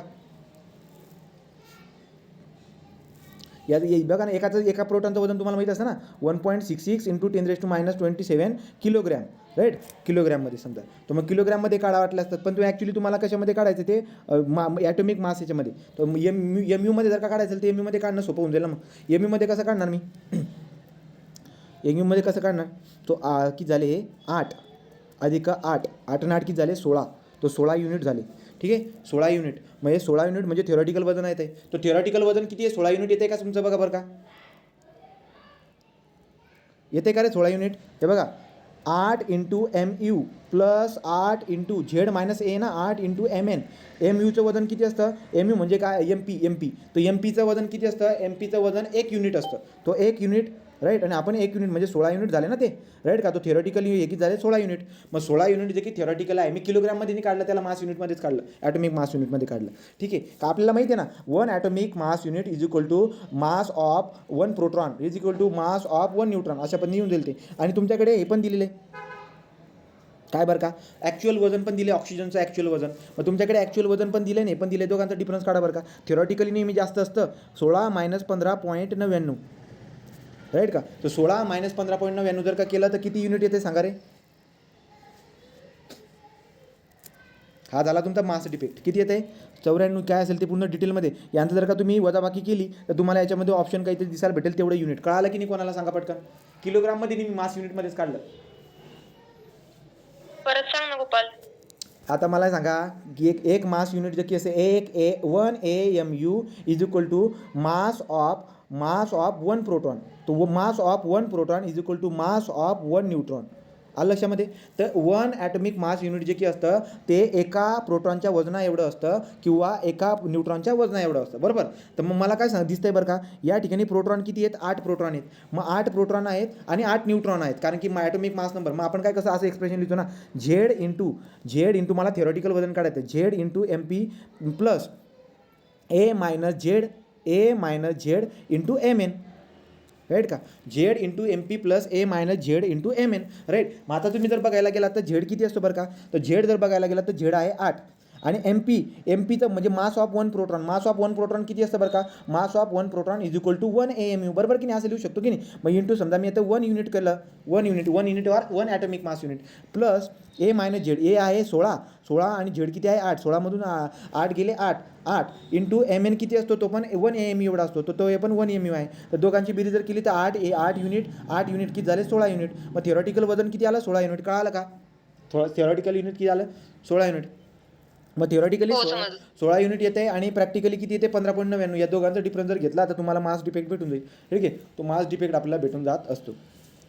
या बघा ना, एका प्रोटॉनचं वजन तुम्हाला माहीत असतं ना, 1.66 इंटू 10⁻27 किलोग्रॅम, राईट. किलोग्रॅममध्ये समजा. तर मग किलोग्रॅममध्ये काढा वाटलं असतात, पण ॲक्च्युली तुम्हाला कशामध्ये काढायचं ते ॲटॉमिक मास याच्यामध्ये. तर एम यूमध्ये जर का काढायचं तर एम यूमध्ये काढणं सोपं होऊन जाईल ना. मग एम यूमध्ये कसं काढणार मी? एम यूमध्ये कसं काढणार? तो किती झाले हे 8 अधिक 8 आणि 8 किती झाले 16. तो 16 युनिट झाले, ठीक आहे. 16 युनिट म्हणजे 16 युनिट म्हणजे थेरॉटिकल वजन आहे. तो थेरॉटिकल वजन किती आहे? 16 युनिट येते का तुमचं? बघा बरं का, येते का रे 16 युनिट? हे बघा, 8 into M U plus 8 into Z minus A ना, 8 इंटू एम एन. एम यूचं वजन किती असतं? एम यू म्हणजे काय? M P. तो एम पीचं वजन किती असतं? एम पीचं वजन 1 युनिट असतं. तो 1 युनिट, राईट. आणि आपण 1 युनिट म्हणजे 16 युनिट झाले ना ते, राईट का. तो थेरॉटिकली हे किती झाले? 16 युनिट. मग 16 युनिट जे की थेरॉटिकल आहे, मी किलोग्राममध्ये नाही काढलं, त्याला मास युनिटमध्येच काढलं, ॲटॉमिक मास युनिटमध्ये काढलं, ठीक आहे. का आपल्याला माहिती आहे ना, 1 atomic mass unit is equal to mass of 1 proton is equal to mass of 1 neutron. अशा पण येऊन जाईल ते. आणि तुमच्याकडे हे पण दिलेले काय बरं का, ॲक्च्युअल वजन पण दिले, ऑक्सिजनचं ॲक्च्युअल वजन. मग तुमच्याकडे ॲक्च्युअल वजन पण दिले, नाही पण दिले, दोघांचा डिफरन्स काढा बरं का. थेरॉटिकली नेहमी जास्त असतं, 16 - 15.99, राईट का. तर 16 - 15.99 जर का केलं तर किती युनिट येते सांगा रे? हा झाला तुमचा मास डिफेक्ट. किती येते? 94. काय असेल ते पूर्ण डिटेलमध्ये. यांचं जर का तुम्ही वजाबाकी केली तर तुम्हाला याच्यामध्ये ऑप्शन काहीतरी दिसायला भेटेल, तेवढं युनिट. कळालं की नाही कोणाला? सांगा पटकन. किलोग्राममध्ये मी मास युनिटमध्येच काढलं. परत सांग ना गोपाल. आता मला सांगा की एक मास युनिट जे की असे 1 AMU is equal to mass of 1 proton. तो mass of 1 proton is equal to mass of 1 neutron. आलं लक्षामध्ये? तर 1 ॲटॉमिक मास युनिट जे की असतं ते एका प्रोटॉनच्या वजना एवढं असतं किंवा एका न्यूट्रॉनच्या वजना एवढं असतं, बरोबर. तर मग मला काय दिसतंय बरं का, या ठिकाणी प्रोटॉन किती आहेत? 8 प्रोटॉन आहेत. मग 8 प्रोटॉन आहेत आणि 8 न्यूट्रॉन आहेत, कारण की ॲटॉमिक मास नंबर. मग आपण काय कसं असं एक्सप्रेशन लिहितो ना, झेड इंटू मला थेरॉटिकल वजन काढायचं, Z into M P plus A minus Z into M N, right का. Z into M P plus A minus Z into M N, right. मग आता तुम्ही जर बघायला गेला तर झेड किती असतो बरं का, तर झेड जर बघायला गेला तर झेड आहे 8. आणि एम पीचं म्हणजे मास ऑफ 1 प्रोटॉन किती असतं बरं का, mass of 1 proton is equal to 1 AMU, बरोबर की नाही? असं लिहू शकतो की नाही. मग इंटू समजा मी आता 1 युनिट केलं, 1 युनिट वर 1 atomic mass unit plus A minus Z. ए आहे 16 आणि झेड किती आहे 8. 16मधून 8 गेले 8 इंटू एम एन किती असतो, तो पण 1 AMU एवढा असतो, तो पण 1 AMU आहे. तर दोघांची बेरीज जर केली तर 8 युनिट किती झाले? 16 युनिट. मग थेरॉटिकल वजन किती आलं? 16 युनिट. कळालं का? थेरॉटिकल युनिट किती आलं? 16 युनिट. मग थेरॉटिकली 16 युनिट येते आणि प्रॅक्टिकली किती येते? 15.99. या दोघांचा डिफरन्स जर घेतला तर तुम्हाला मास डिफेक्ट भेटून जाईल, ठीक आहे. तो मास डिफेक्ट आपल्याला भेटून जात असतो.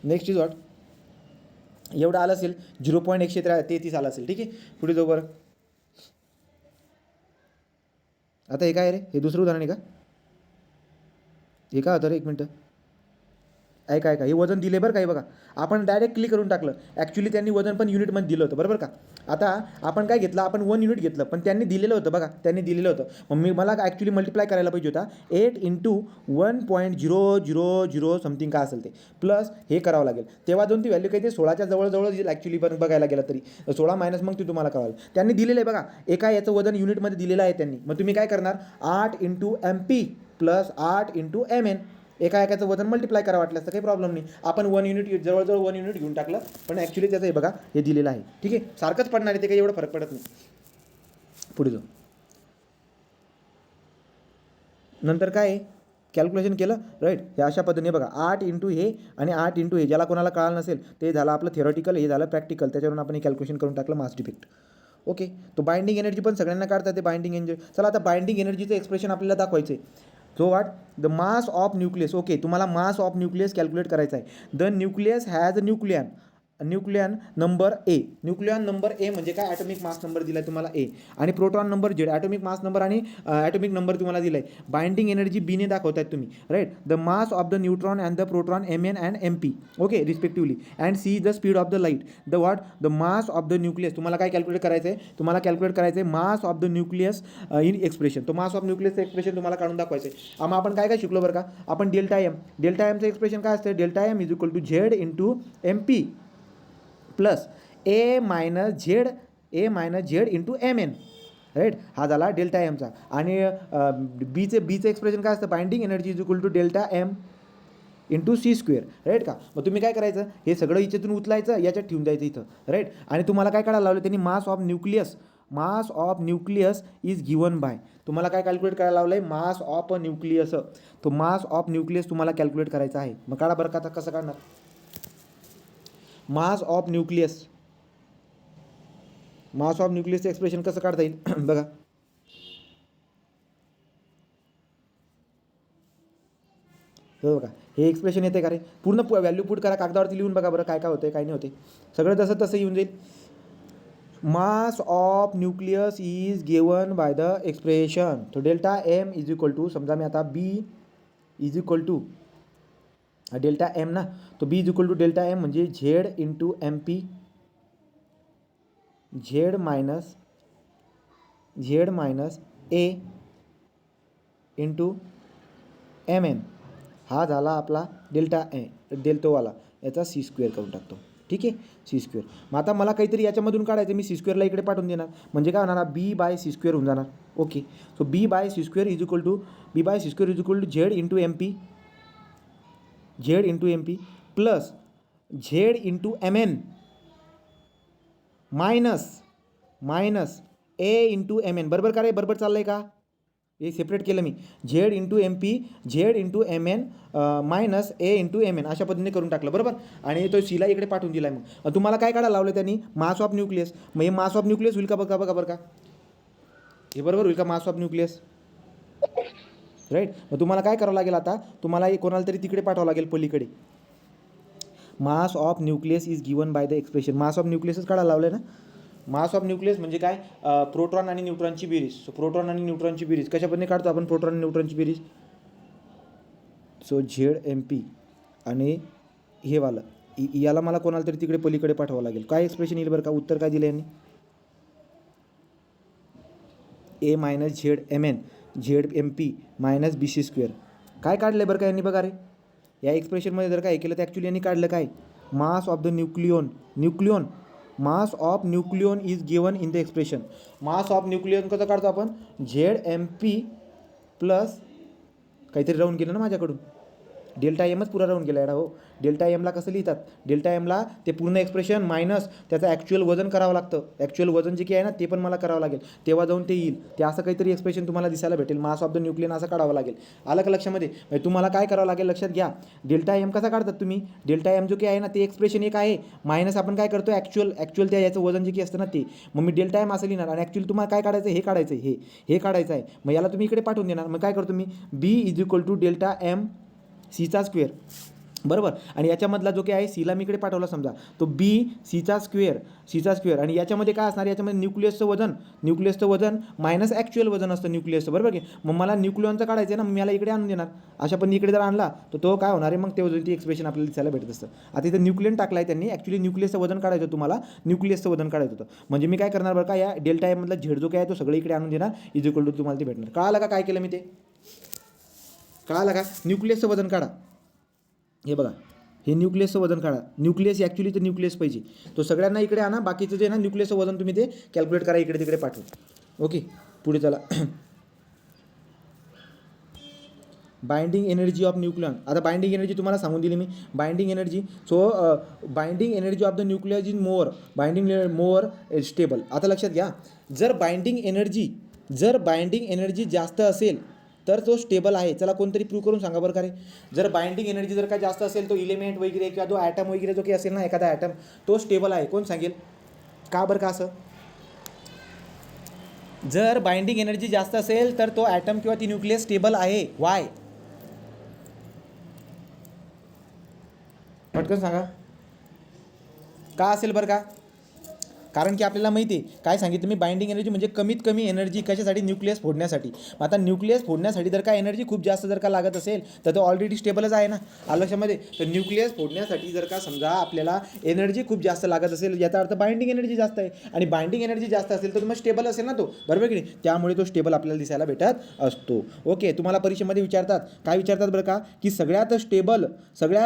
नेक्स्ट इज व्हॉट, एवढं आलं असेल, 0.133 आलं असेल, ठीक आहे. पुढे जाऊ बरं. आता हे काय रे, हे दुसरं उदाहरण आहे का? हे काय होतं रे, एक मिनटं, ऐका हे वजन दिले बरं का. बघा, आपण डायरेक्ट क्लिक करून टाकलं. ॲक्च्युली त्यांनी वजन पण युनिटमध्ये दिलं होतं, बरोबर का. आता आपण काय घेतलं, आपण 1 युनिट घेतलं, पण त्यांनी दिलेलं होतं बघा, त्यांनी दिलेलं होतं. मग मला ॲक्च्युली मल्टिप्लाय करायला पाहिजे होता 8 इंटू 1.000 समथिंग काय असेल ते, प्लस हे करावं लागेल. तेव्हा जाऊन ती व्हॅल्यू काही ते 16च्या जवळ येईल ॲक्च्युली. पण बघायला गेलं तरी 16 मायनस मग ती तुम्हाला कळालं. त्यांनी दिलेलं आहे बघा, एका याचं वजन युनिटमध्ये दिलेलं आहे त्यांनी. मग तुम्ही काय करणार, 8 into M P plus 8 into M N. एकाचं वजन मल्टिप्लाय करा वाटलं असतं, काही प्रॉब्लेम नाही. आपण 1 युनिट जवळजवळ 1 युनिट घेऊन टाकलं, पण ॲक्च्युली त्याचं हे बघा हे दिलेलं आहे, ठीक आहे. सारखंच पडणार आहे ते, काही एवढं फरक पडत नाही. पुढे जाऊ. नंतर काय आहे, कॅल्क्युलेशन केलं, राईट. हे अशा पद्धतीने बघा, 8 इंटू हे आणि 8 इंटू हे. ज्याला कोणाला कळालं नसेल ते झालं आपलं थेरॉटिकल, हे झालं प्रॅक्टिकल. त्याच्यावरून आपण हे कॅल्क्युलेशन करून टाकलं मास डिफेक्ट, ओके. तो बाइंडिंग एनर्जी पण सगळ्यांना काढतात ते बाइंडिंग एनर्जी. चला आता बाइंडिंग एनर्जीचं एक्सप्रेशन आपल्याला दाखवायचं आहे. So what, the mass of nucleus. Okay, तुम्हाला मास ऑफ न्यूक्लियस कॅल्क्युलेट करायचं आहे. The nucleus has a nucleon, nucleon number A. Nucleon number A म्हणजे काय, ॲटॉमिक मास नंबर दिला तुम्हाला ए, आणि proton number Z, atomic mass number आणि atomic number तुम्हाला दिला आहे. बाइंडिंग एनर्जी बीने दाखवतायत तुम्ही, right. The mass of the neutron and the proton M and M P, okay, respectively, and see the speed of the light. The what, the mass of the nucleus. तुम्हाला काय calculate करायचं आहे, तुम्हाला calculate करायचं आहे मास of the nucleus in expression. तो mass of न्यूक्लियसचं expression तुम्हाला काढून दाखवायचं आहे. मग आपण काय काय शिकलो बरं का, आपण डेल्टा एमचं एक्सप्रेशन काय असतं, delta M is equal to Z into M P plus A minus Z into M N, right. हा झाला डेल्टा एमचा. आणि बीचं एक्सप्रेशन काय असतं, binding energy is equal to delta M into C square, right का. मग तुम्ही काय करायचं, हे सगळं इथून उचलायचं, याच्यात ठेवून द्यायचं इथं, राईट. आणि तुम्हाला काय करायला लावलं त्यांनी, मास of nucleus is given bye. तुम्हाला काय कॅल्क्युलेट करायला लावलं आहे, मास ऑफ न्यूक्लियस. तो मास ऑफ न्यूक्लियस तुम्हाला कॅल्क्युलेट करायचा आहे. मग काढा बरं का, आता कसं काढणार मास ऑफ न्यूक्लियसचं एक्सप्रेशन कसं काढता येईल बघा. हो बघा, हे एक्सप्रेशन येते का रे, पूर्ण व्हॅल्यू पुट करा, कागदावरती लिहून बघा बरं काय काय होतं काय नाही होते, सगळं तसं येऊन जाईल. Mass of nucleus is given by the expression. तो delta M is equal to, समजा मी आता B is equal to delta M ना, तो B is equal to delta M म्हणजे Z into M P, Z minus A into M N. हा झाला आपला डेल्टोवाला, याचा सी स्क्वेअर करून टाकतो, ठीक आहे, सी स्क्वेअर. मग आता मला काहीतरी याच्यामधून काढायचं, मी सी स्क्वेअरला इकडे पाठवून देणार, म्हणजे काय होणार, बी बाय सी स्क्वेअर होऊन जाणार. Okay, so B by C square is equal to Z into M P plus Z into M N minus A into M N. बरोबर का रे, बरोबर चाललं आहे का, हे सेपरेट केलं मी, Z into M N minus A into M N, अशा पद्धतीने करून टाकलं, बरोबर. आणि तो सीला इकडे पाठवून दिला आहे. मग तुम्हाला काय काढायला लावलं त्यांनी, मास ऑफ न्यूक्लियस. मग हे मास ऑफ न्यूक्लियस होईल का बघा बरं का, हे बरोबर होईल का मास ऑफ न्यूक्लियस, राईट. मग तुम्हाला काय करावं लागेल, आता तुम्हाला कोणाला तरी तिकडे पाठवावं लागेल पलीकडे. Mass of nucleus is given by the expression. Mass of न्यूक्लियसच काढायला लावलं आहे ना. मास ऑफ न्यूक्लियस म्हणजे काय, प्रोटॉन आणि न्यूट्रॉनची बेरीज. सो प्रोटॉन आणि न्यूट्रॉनची बेरीज कशा पद्धतीने काढतो आपण, प्रोटॉन आणि न्यूट्रॉनची बेरीज. सो झेड एम पी आणि हे वालं याला मला कोणाला तरी तिकडे पलीकडे पाठवावं लागेल. काय एक्सप्रेशन येईल बरं का, उत्तर काय दिलं यांनी, A minus Z M P minus B C square. काय काढलं बरं का यांनी, बघा रे, या एक्सप्रेशनमध्ये जर काय केलं तर ॲक्च्युली यांनी काढलं काय, मास of the nucleon mass of nucleon is given in the expression. Mass of nucleon कसं काढतो आपण, झेड एम पी प्लस काहीतरी राहून गेलं ना माझ्याकडून, डेल्टा एमच पुरा राहून गेला एडा. हो, डेल्टा एमला कसं लिहितात, डेल्टा एमला ते पूर्ण एक्सप्रेशन मायनस त्याचं ॲक्च्युअल वजन करावं लागतं. ॲक्च्युअल वजन जे काही आहे ना ते पण मला करावं लागेल, तेव्हा जाऊन ते येईल. ते असं काहीतरी एक्सप्रेशन तुम्हाला दिसायला भेटेल, मास ऑफ द न्यूक्लियन असं काढावं लागेल. आलं का लक्षामध्ये, म्हणजे तुम्हाला काय करावं लागेल लक्षात घ्या. डेल्टा एम कसा काढतात तुम्ही, डेल्टा एम जो काही आहे ना ते एक्सप्रेशन एक आहे, मायनस आपण काय करतो ॲक्च्युअल त्या याचं वजन जे काही असतं ना ते. मग मी डेल्टा एम असं लिहिणार आणि ॲक्च्युअली तुम्हाला काय काढायचं, हे काढायचं आहे, हे काढायचं आहे. मग याला तुम्ही इकडे पाठवून देणार. मग काय करतो मी, B is equal to delta M सीचा स्क्वेअर, बरोबर. आणि याच्यामधला जो काही आहे सीला मी इकडे पाठवला समजा, तो बी सीचा स्क्वेअर आणि याच्यामध्ये काय असणार, याच्यामध्ये न्यूक्लियसचं वजन मायनस ॲक्च्युअल वजन असतं न्यूक्लियसचं, बरोबर की. मग मला न्यूक्लियनचं काढायचं आहे ना, मला इकडे आणून देणार. अशा पण इकडे जर आणला तर तो काय होणार आहे, मग ते वजन ती एक्सप्रेशन आपल्याला दिसायला भेटत असतं. आता इथं न्यूक्लियन टाकलं आहे त्यांनी, ॲक्च्युली न्यूक्लियसचं वजन काढायचं होतं तुम्हाला, न्यूक्लियसचं वजन काढायचं होतं. म्हणजे मी काय करणार बरं का, या डेल्टा एममधला झेड जो काय आहे तो सगळं इकडे आणून देणार, इज इक्वल टू तुम्हाला ते भेटणार. कळालं का काय केलं मी, ते कळालं का. न्यूक्लियसचं वजन काढा, हे बघा, हे न्यूक्लियसचं वजन काढा. न्यूक्लियस ॲक्च्युली तर न्यूक्लियस पाहिजे, तो सगळ्यांना इकडे आणा. बाकीचं जे ना न्यूक्लियसचं वजन तुम्ही ते कॅल्क्युलेट करा, इकडे तिकडे पाठवू. ओके, पुढे चला. Binding energy of nucleon. आता बाइंडिंग एनर्जी तुम्हाला सांगून दिली मी, binding energy. So binding energy of the nucleus is more stable. आता लक्षात घ्या, जर बाइंडिंग एनर्जी जास्त असेल तर तो स्टेबल आहे. चला कोणतरी प्रूव्ह करून सांगा बरं का रे. जर बाइंडिंग एनर्जी जर का जास्त असेल, तो इलेमेंट वगैरे किंवा तो ॲटम वगैरे जो काही असेल ना, एखादा ॲटम, तो स्टेबल आहे. कोण सांगेल का बरं का असं. जर बाइंडिंग एनर्जी जास्त असेल तर तो ॲटम किंवा ती न्यूक्लियस स्टेबल आहे. वाय, पटकन सांगा. का असेल बरं का? कारण की आपल्याला माहिती आहे काय सांगितलं मी, बाइंडिंग एनर्जी म्हणजे कमीत कमी एनर्जी कशासाठी, न्यूक्लियस फोडण्यासाठी. मग आता न्यूक्लियस फोडण्यासाठी जर का एनर्जी खूप जास्त जर का लागत असेल तर तो ऑलरेडी स्टेबलच आहे ना, आलं लक्षामध्ये. तर न्यूक्लियस फोडण्यासाठी जर का समजा आपल्याला एनर्जी खूप जास्त लागत असेल, याचा अर्थ बाइंडिंग एनर्जी जास्त आहे, आणि बाइंडिंग एनर्जी जास्त असेल तर मग स्टेबल असेल ना तो, बरोबर की नाही. त्यामुळे तो स्टेबल आपल्याला दिसायला भेटत असतो. ओके, तुम्हाला परीक्षेमध्ये विचारतात, काय विचारतात बरं का, की सगळ्यात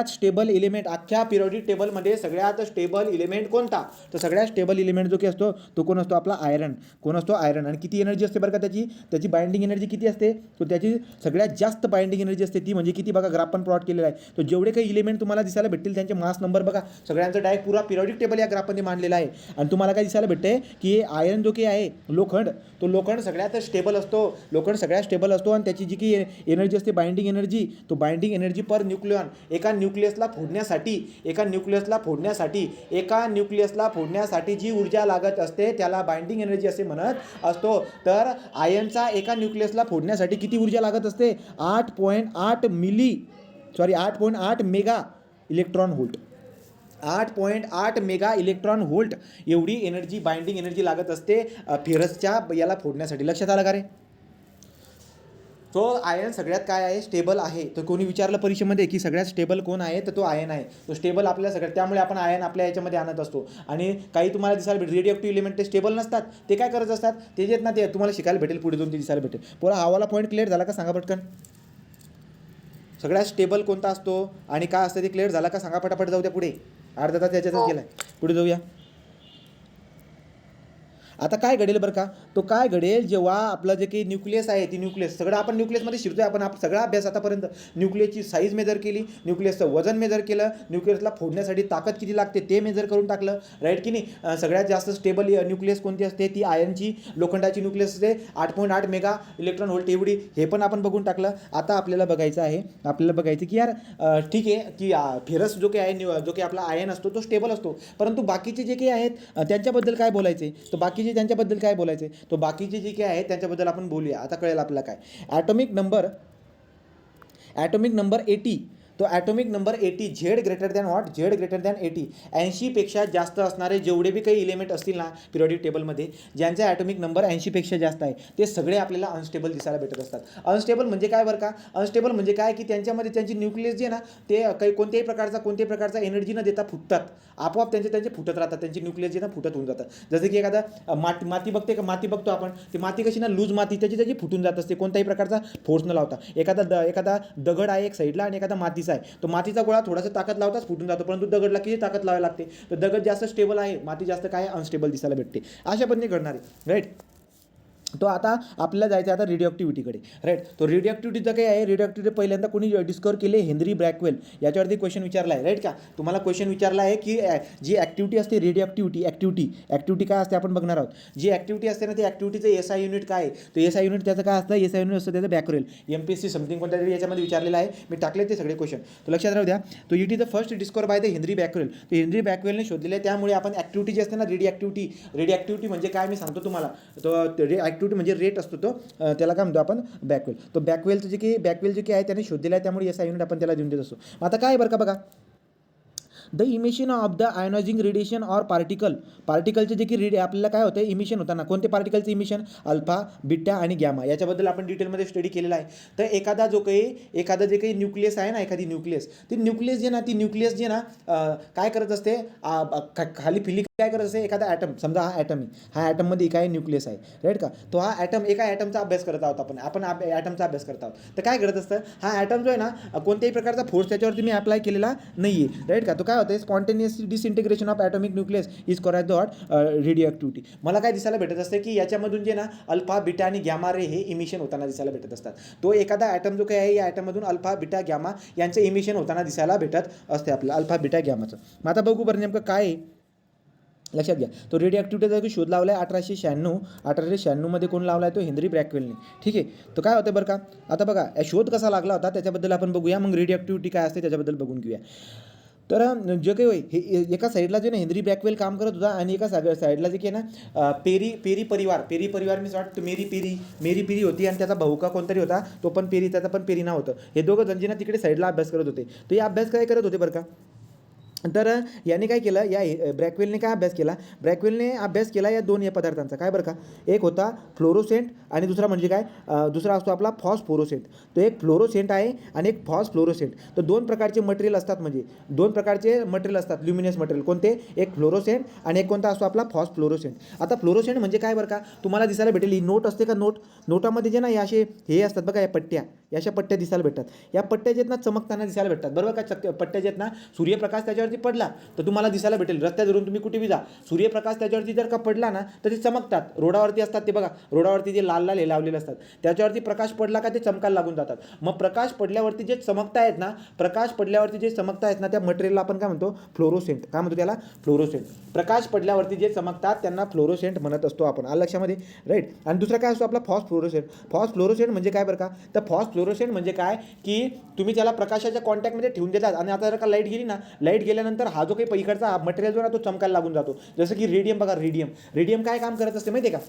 स्टेबल एलिमेंट अख्ख्या पिरियडिक टेबलमध्ये सगळ्यात स्टेबल एलिमेंट कोणता, तर सगळ्यात स्टेबल एलिमेंट जो की असतो तो कोण असतो, आपला आयरन. कोण असतो, आयरन. आणि किती एनर्जी असते बरं का त्याची बाइंडिंग एनर्जी किती असते, तो त्याची सगळ्यात जास्त बाइंडिंग एनर्जी असते ती म्हणजे किती बघा, ग्राफ पण प्लॉट केलेला आहे. तो जेवढे काही इलिमेंट तुम्हाला दिसायला भेटतील त्यांचे मास नंबर बघा, सगळ्यांचं डायरेक्ट पुरा पिरियडिक टेबल या ग्राफमध्ये मांडलेला आहे. आणि तुम्हाला काय दिसायला भेटते की आयरन जो की आहे लोखंड, तो लोखंड सगळ्यात स्टेबल असतो, लोखंड सगळ्यात स्टेबल असतो. आणि त्याची जी की एनर्जी असते बाइंडिंग एनर्जी, तो बाइंडिंग एनर्जी पर न्यूक्लियॉन, एका न्यूक्लियसला फोडण्यासाठी जी ऊर्जा लागत असते त्याला बाइंडिंग एनर्जी असे म्हणत असतो. तर आयनचा एका न्यूक्लियसला फोडण्यासाठी किती ऊर्जा लागत असते, 8.8 mega electron volt. 8.8 mega electron volt एवढी एनर्जी, बाइंडिंग एनर्जी लागत असते फेरसच्या याला फोडण्यासाठी. लक्षात आलं का रे. तो आयन सगळ्यात काय आहे, स्टेबल आहे. तर कोणी विचारलं परीक्षेमध्ये की सगळ्यात स्टेबल कोण आहे, तर तो आयन आहे. तो स्टेबल आपल्या सगळ्यात, त्यामुळे आपण आयन आपल्या याच्यामध्ये आणत असतो. आणि काही तुम्हाला दिसायला भेटेल रेडिओ एलिमेंट ते स्टेबल नसतात, ते काय करत असतात, ते जे ना ते तुम्हाला शिकायला भेटेल पुढे जाऊन, ते दिसायला भेटेल. पुरा हावाला पॉईंट क्लिअर झाला का सांगा पटकन. सगळ्यात स्टेबल कोणता असतो आणि काय असतं ते क्लिअर झाला का सांगा पटापट. जाऊ द्या पुढे, अर्धा तास याच्यातच गेलाय, पुढे जाऊया. आता काय घडेल बरं का, तो काय घडेल जेव्हा आपलं जे काही न्यूक्लियस आहे, ती न्यूक्लियस सगळं आपण न्यूक्लियसमध्ये शिरतोय. आपण सगळा अभ्यास आतापर्यंत न्यूक्लियसची साईज मेजर केली, न्यूक्लियसचं वजन मेजर केलं, न्यूक्लियसला फोडण्यासाठी ताकद किती लागते ते मेजर करून टाकलं, राईट की नाही. सगळ्यात जास्त स्टेबल न्यूक्लियस कोणती असते, ती आयनची लोखंडाची न्यूक्लियस असते, 8.8 मेगा इलेक्ट्रॉन व्होल्ट एवढी, हे पण आपण बघून टाकलं. आता आपल्याला बघायचं आहे, की यार ठीक आहे की फेरस जो काही आहे, जो काही आपला आयन असतो तो स्टेबल असतो, परंतु बाकीचे जे काही आहेत त्यांच्याबद्दल काय बोलायचे, तर बाकीचे त्यांच्याबद्दल काय बोलायचे, तो बाकीचे जे काही आहेत त्यांच्याबद्दल आपण बोलूया. आता कळेल आपल्याला काय. ॲटॉमिक नंबर 80, तो atomic number 80 Z greater than 80, 80पेक्षा जास्त असणारे जेवढे बी काही इलिमेंट असतील ना पिरियडिक टेबलमध्ये, ज्यांचा ॲटॉमिक नंबर 80पेक्षा जास्त आहे, ते सगळे आपल्याला अनस्टेबल दिसायला भेटत असतात. अनस्टेबल म्हणजे काय बरं का, अनस्टेबल म्हणजे काय की त्यांच्यामध्ये त्यांची न्यूक्लियस जे ना ते काही कोणत्याही प्रकारचा एनर्जी न देता फुटतात, आपोआप त्यांचे फुटत राहतात, त्यांची न्यूक्लियस जे ना फुटत होऊन जातात. जसं की एखादा माती बघतो आपण, ती माती कशी ना लूज माती त्याची फुटून जात असते कोणत्याही प्रकारचा फोर्स न लावता. एखादा दगड आहे एक साईडला आणि एखादा मातीचा आहे, तो मातीचा गोळा थोडासा ताकद लावताच फुटून जातो, परंतु दगडला किती ताकद लावावी लागते. तर दगड जास्त स्टेबल आहे, माती जास्त काय अनस्टेबल दिसायला भेटते. अशा पद्धतीने घडणार आहे, राईट. तो आता आपल्याला जायचं आहे आता रेडिओ राईट. तो रेडिओ काय आहे, रेडिओ पहिल्यांदा कोणी डिस्कवर केले, हेनरी ब्रॅकवेल. याच्यावरती क्वेश्चन विचारला आहे, राईट का. तुम्हाला क्वेश्चन विचारला आहे की जी ॲक्टिव्हिटी असते रेडिओ ॲक्टिव्हिटी काय असते आपण बघणार आहोत. जी ॲक्टिव्हिटी असते ना, ते ॲक्टिव्हिटीचं SI युनिट काय आहे, तर SI युनिट त्याचं काय असतं, SI युनिट असतं त्याचं बॅकवेल. MPSC समथिंग कोणत्या तरी याच्यामध्ये विचारलेलं आहे, मी टाकले ते सगळे क्वेश्चन, तो लक्षात राहू द्या. तो it is the first discover by the Henry Becquerel. तर हेनरी ब्रॅकवेलने शोधलेलं आहे. त्यामुळे आपण ॲक्टिव्हिटी जी असते ना रेडिओ म्हणजे काय मी सांगतो तुम्हाला. तो ॲक्टिव्हिटी म्हणजे रेट असतो, तो त्याला काय म्हणतो आपण बॅकवेल. तो बॅकवेल जे की आहे त्याने शोधलेला आहे, त्यामुळे SI युनिट आपण त्याला देऊन देत असतो. आता काय बरं का बघा, the emission of the ionizing radiation or पार्टिकलचे जे की आपल्याला काय होतं इमिशन होताना, कोणते पार्टिकलचे इमिशन, अल्फा, बीटा आणि गॅमा, याच्याबद्दल आपण डिटेलमध्ये स्टडी केलेला आहे. तर एखादा जे काही न्यूक्लियस आहे ना, एखादी न्यूक्लियस जे ना काय करत असते, खाली फिली काय करत असते, एखादा ॲटम समजा हा ॲटम आहे, हा ॲटममध्ये काय न्यूक्लियस आहे, राईट का. तो हा ॲटम एका ॲटमचा अभ्यास करत आहोत आपण ॲटमचा अभ्यास करत आहोत. तर काय करत असतं, हा ॲटम जो आहे ना कोणत्याही प्रकारचा फोर्स त्याच्यावरती मी अप्लाय केलेला नाही आहे, राईट का. तो काय होतं, spontaneous disintegration of atomic nucleus is called radioactivity. मला काय दिसायला भेटत असते की याच्यामधून जे ना अल्फा, बीटा आणि गॅमा रे हे इमिशन होताना दिसायला भेटत असतात. तो एखादा ॲटम जो काही आहे, या ॲटममधून अल्फा, बीटा, गॅमा यांचं इमिशन होताना दिसायला भेटत असते आपल्याला, अल्फा, बीटा, गॅमाचं. मग आता बघू बरं नेमकं काय आहे, लक्षात घ्या. तो रेडिओ ॲक्टिव्हिटीचा शोध लावला आहे 1896 कोण लावला आहे, तो हेनरी ब्रॅकवेलने, ठीक आहे. तो काय होतं बरं का, आता बघा शोध कसा लागला होता त्याच्याबद्दल आपण बघूया, मग रेडिओ ॲक्टिव्हिटी काय असते त्याच्याबद्दल बघून घेऊया. तर जे काही होय हे एका साईडला जे ना हेनरी ब्रॅकवेल काम करत होता, आणि एका साईडला जे काही ना पेरी परिवार मी वाटतं मेरी पेरी होती, आणि त्याचा भाऊ का कोणतरी होता, तो पण पेरी, त्याचा पण पेरी नाव होतं. हे दोघं जण जे ना तिकडे साईडला अभ्यास करत होते. तर हे अभ्यास काय करत होते बरं का, तर याने काय केलं, या ब्रॅकवेलने काय अभ्यास केला, ब्रॅकवेलने अभ्यास केला या दोन या पदार्थांचा. काय बरं का, एक होता फ्लोरोसेंट आणि दुसरा म्हणजे काय, दुसरा असतो आपला फॉस्फोरोसेंट. तो एक फ्लोरोसेंट आहे आणि एक फॉस्फोरोसेंट. तर दोन प्रकारचे मटेरियल असतात, म्हणजे दोन प्रकारचे मटेरियल असतात ल्युमिनस मटेरियल. कोणते, एक फ्लोरोसेंट आणि एक कोणता असतो आपला फॉस्फोरोसेंट. आता फ्लोरोसेंट म्हणजे काय बरं का, तुम्हाला दिसायला भेटेल ही नोट असते का, नोटामध्ये जे ना हे असे हे असतात बघा, या पट्ट्या, या अशा पट्ट्या दिसायला भेटतात. या पट्ट्या जे आहेत ना चमकताना दिसायला भेटतात बरोबर का. पट्ट्या जे आहेत ना, सूर्यप्रकाश त्याच्यावरती पडला तर तुम्हाला दिसायला भेटेल. रस्त्यावरून तुम्ही कुठे बी जा, सूर्यप्रकाश त्याच्यावरती जर का पडला ना तर ते चमकतात. रोडावरती असतात ते बघा, रोडावरती जे लाल लाल हे लावलेले असतात त्याच्यावरती प्रकाश पडला का ते चमकायला लागून जातात. मग प्रकाश पडल्यावरती जे चमकतायत ना, प्रकाश पडल्यावरती जे चमकतायत ना, त्या मटेरियलला आपण काय म्हणतो, फ्लोरोसेंट. काय म्हणतो त्याला, फ्लोरोसेंट. प्रकाश पडल्यावरती जे चमकतात त्यांना फ्लोरोसेंट म्हणत असतो आपण. आलं लक्षामध्ये, राईट. आणि दुसरा काय असतो आपला फॉस्फोरोसेंट. फॉस्फोरोसेंट म्हणजे काय बरं का, तर फॉस्फोरोसेंट म्हणजे काय की तुम्ही त्याला प्रकाशाच्या कॉन्टॅक्टमध्ये ठेवून देतात आणि आता जर का लाईट गेली ना, लाईट गेल्यानंतर हा जो काही इकडचा मटेरियल जो ना तो चमकायला लागून जातो. जसं की रेडियम बघा, रेडियम काय काम करत असते माहिती आहे का,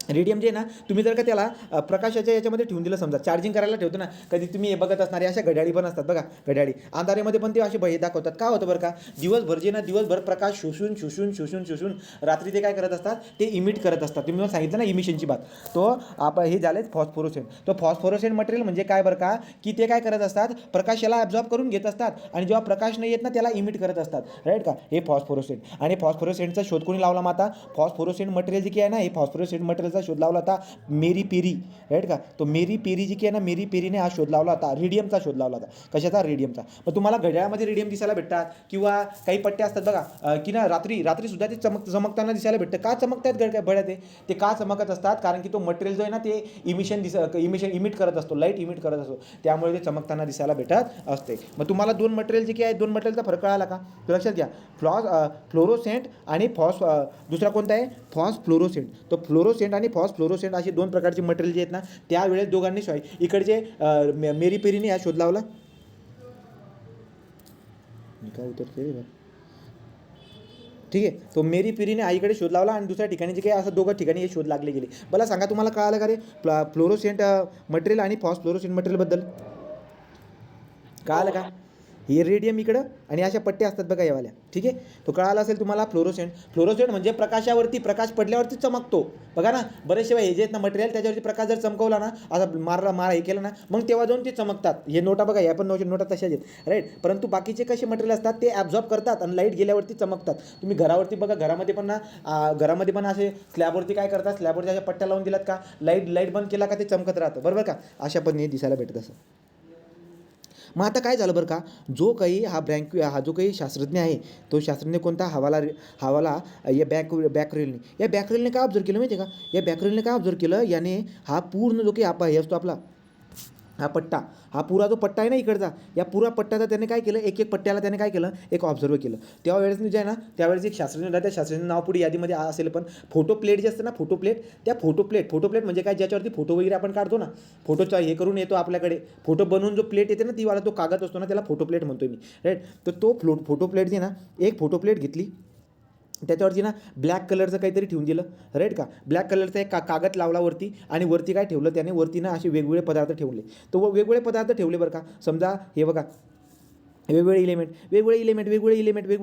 रेडियम जे आहे ना, तुम्ही जर का त्याला प्रकाशाच्या याच्यामध्ये ठेवून दिलं, समजा चार्जिंग करायला ठेवतो ना, कधी तुम्ही हे बघत असणारे अशा घड्याळी पण असतात बघा, घड्याळी अंधाऱ्यामध्ये पण ते असे हे दाखवतात. काय होतं बरं का, दिवसभर जे ना, दिवसभर प्रकाश शोषून रात्री ते काय करत असतात, ते इमिट करत असतात. तुम्ही मला सांगितलं ना इमिशनची बात, तो आपण हे झाले फॉस्फोरोसेंट. तो फॉस्फोरोसेंट मटेरियल म्हणजे काय बरं का, की ते काय करत असतात, प्रकाशाला ॲब्झॉर्ब करून घेत असतात आणि जेव्हा प्रकाश नाही येत ना त्याला इमिट करत असतात, राईट का. हे फॉस्फोरोसेंट. आणि फॉस्फोरोसेंटचा शोध कोणी लावला मग आता, फॉस्फोरोसेंट मटेरियल जे की आहे ना, हे फॉस्फोरोसेंट मटेरियल शोध लावला होता मेरी पेरी, राईट का. तो मेरी पेरी जी की आहे ना, मेरी पेरीने हा शोध लावला होता, रेडियमचा शोध लावला होता. कशाचा, रेडियमचा. मग तुम्हाला घड्याळामध्ये रेडियम दिसायला भेटतात किंवा काही पट्ट्या असतात बघा की ना, रात्री सुद्धा ते चमकताना दिसायला भेटतं. का चमकतात घड्या ते का चमकत असतात, कारण की तो मटेरियल जो आहे ना ते इमिशन इमिट करत असतो, लाईट इमिट करत असतो, त्यामुळे ते चमकताना दिसायला भेटत असते. मग तुम्हाला दोन मटेरियल जे की आहे, दोन मटेरियलचा फरक कळाला का, तर लक्षात घ्या. फ्लोरोसेंट आणि दुसरा कोणता आहे, फॉस्फोरोसेंट. तो फ्लोरोसेंट आणि फॉस्फोरोसेंट असे दोन प्रकारचे मटेरियल जे आहेत ना, त्यावेळेस दोघांनी इकडचे मेरी पेरीने हा शोध लावला. काय उतरते, ठीक आहे. तो मेरी पेरीने आईकडे शोध लावला आणि दुसऱ्या ठिकाणी जे काही असं दोघं ठिकाणी हे शोध लागले गेले. मला सांगा, तुम्हाला कळालं का रे फ्लोरोसेंट मटेरियल आणि फॉस्फोरोसेंट मटेरियलबद्दल कळालं का. हे रेडियम इकडं आणि अशा पट्ट्या असतात बघा यावाल्या, ठीक आहे. तो कळाला असेल तुम्हाला. फ्लोरोसेंट म्हणजे प्रकाशावरती, प्रकाश पडल्यावरती चमकतो बघा ना. बरेचसे हे जे आहेत ना मटेरियल, त्याच्यावरती प्रकाश जर चमकवला ना, आता मार हे केलं ना, मग तेव्हा जाऊन ते चमकतात. हे नोटा बघा, या पण नोटा तशाच आहेत, राईट. परंतु बाकीचे कसे मटेरियल असतात ते ॲब्झॉर्ब करतात आणि लाईट गेल्यावरती चमकतात. तुम्ही घरावरती बघा, घरामध्ये पण असे स्लॅबवरती काय करतात, स्लॅबवरती अशा पट्ट्या लावून दिलात का, लाईट बंद केला का ते चमकत राहतं बरोबर का. अशा पद्धतीने दिसायला भेटत असं. मग आता काय झालं बरं का, हा जो काही शास्त्रज्ञ आहे, तो शास्त्रज्ञ कोणता, हवाला या बॅकरेलने काय ऑब्झर्व केलं माहिती आहे का, या बॅकरेलने काय ऑब्झर्व केलं, याने हा पूर्ण जो काही हे असतो आपला हा पट्टा, हा पुरा जो पट्टा आहे ना इकडचा, या पुरा पट्ट्याचा त्याने काय केलं, एक पट्ट्याला त्याने काय केलं, एक ऑब्झर्व केलं. त्यावेळेस जे आहे ना, त्यावेळेस एक शास्त्रज्ञ होता, त्या शास्त्रज्ञ नाव पुढे यादीमध्ये असेल, पण फोटो प्लेट जे असतं ना, त्या फोटो प्लेट म्हणजे काय, ज्याच्यावरती फोटो वगैरे आपण काढतो ना, फोटोचा हे करून येतो आपल्याकडे, फोटो बनवून जो प्लेट येते ना, ती वाला तो कागद असतो ना, त्याला फोटो प्लेट म्हणतोय मी, राईट. तर तो फोटो प्लेट जे ना, एक फोटो प्लेट घेतली, त्याच्यावरती ना ब्लॅक कलरचं काहीतरी ठेवून दिलं, राईट का. ब्लॅक कलरचा एक कागद लावला वरती, आणि वरती काय ठेवलं त्याने, वरती ना असे वेगवेगळे पदार्थ ठेवले. तो वेगवेगळे पदार्थ ठेवले बरं का. समजा हे बघा, वेगवेगळे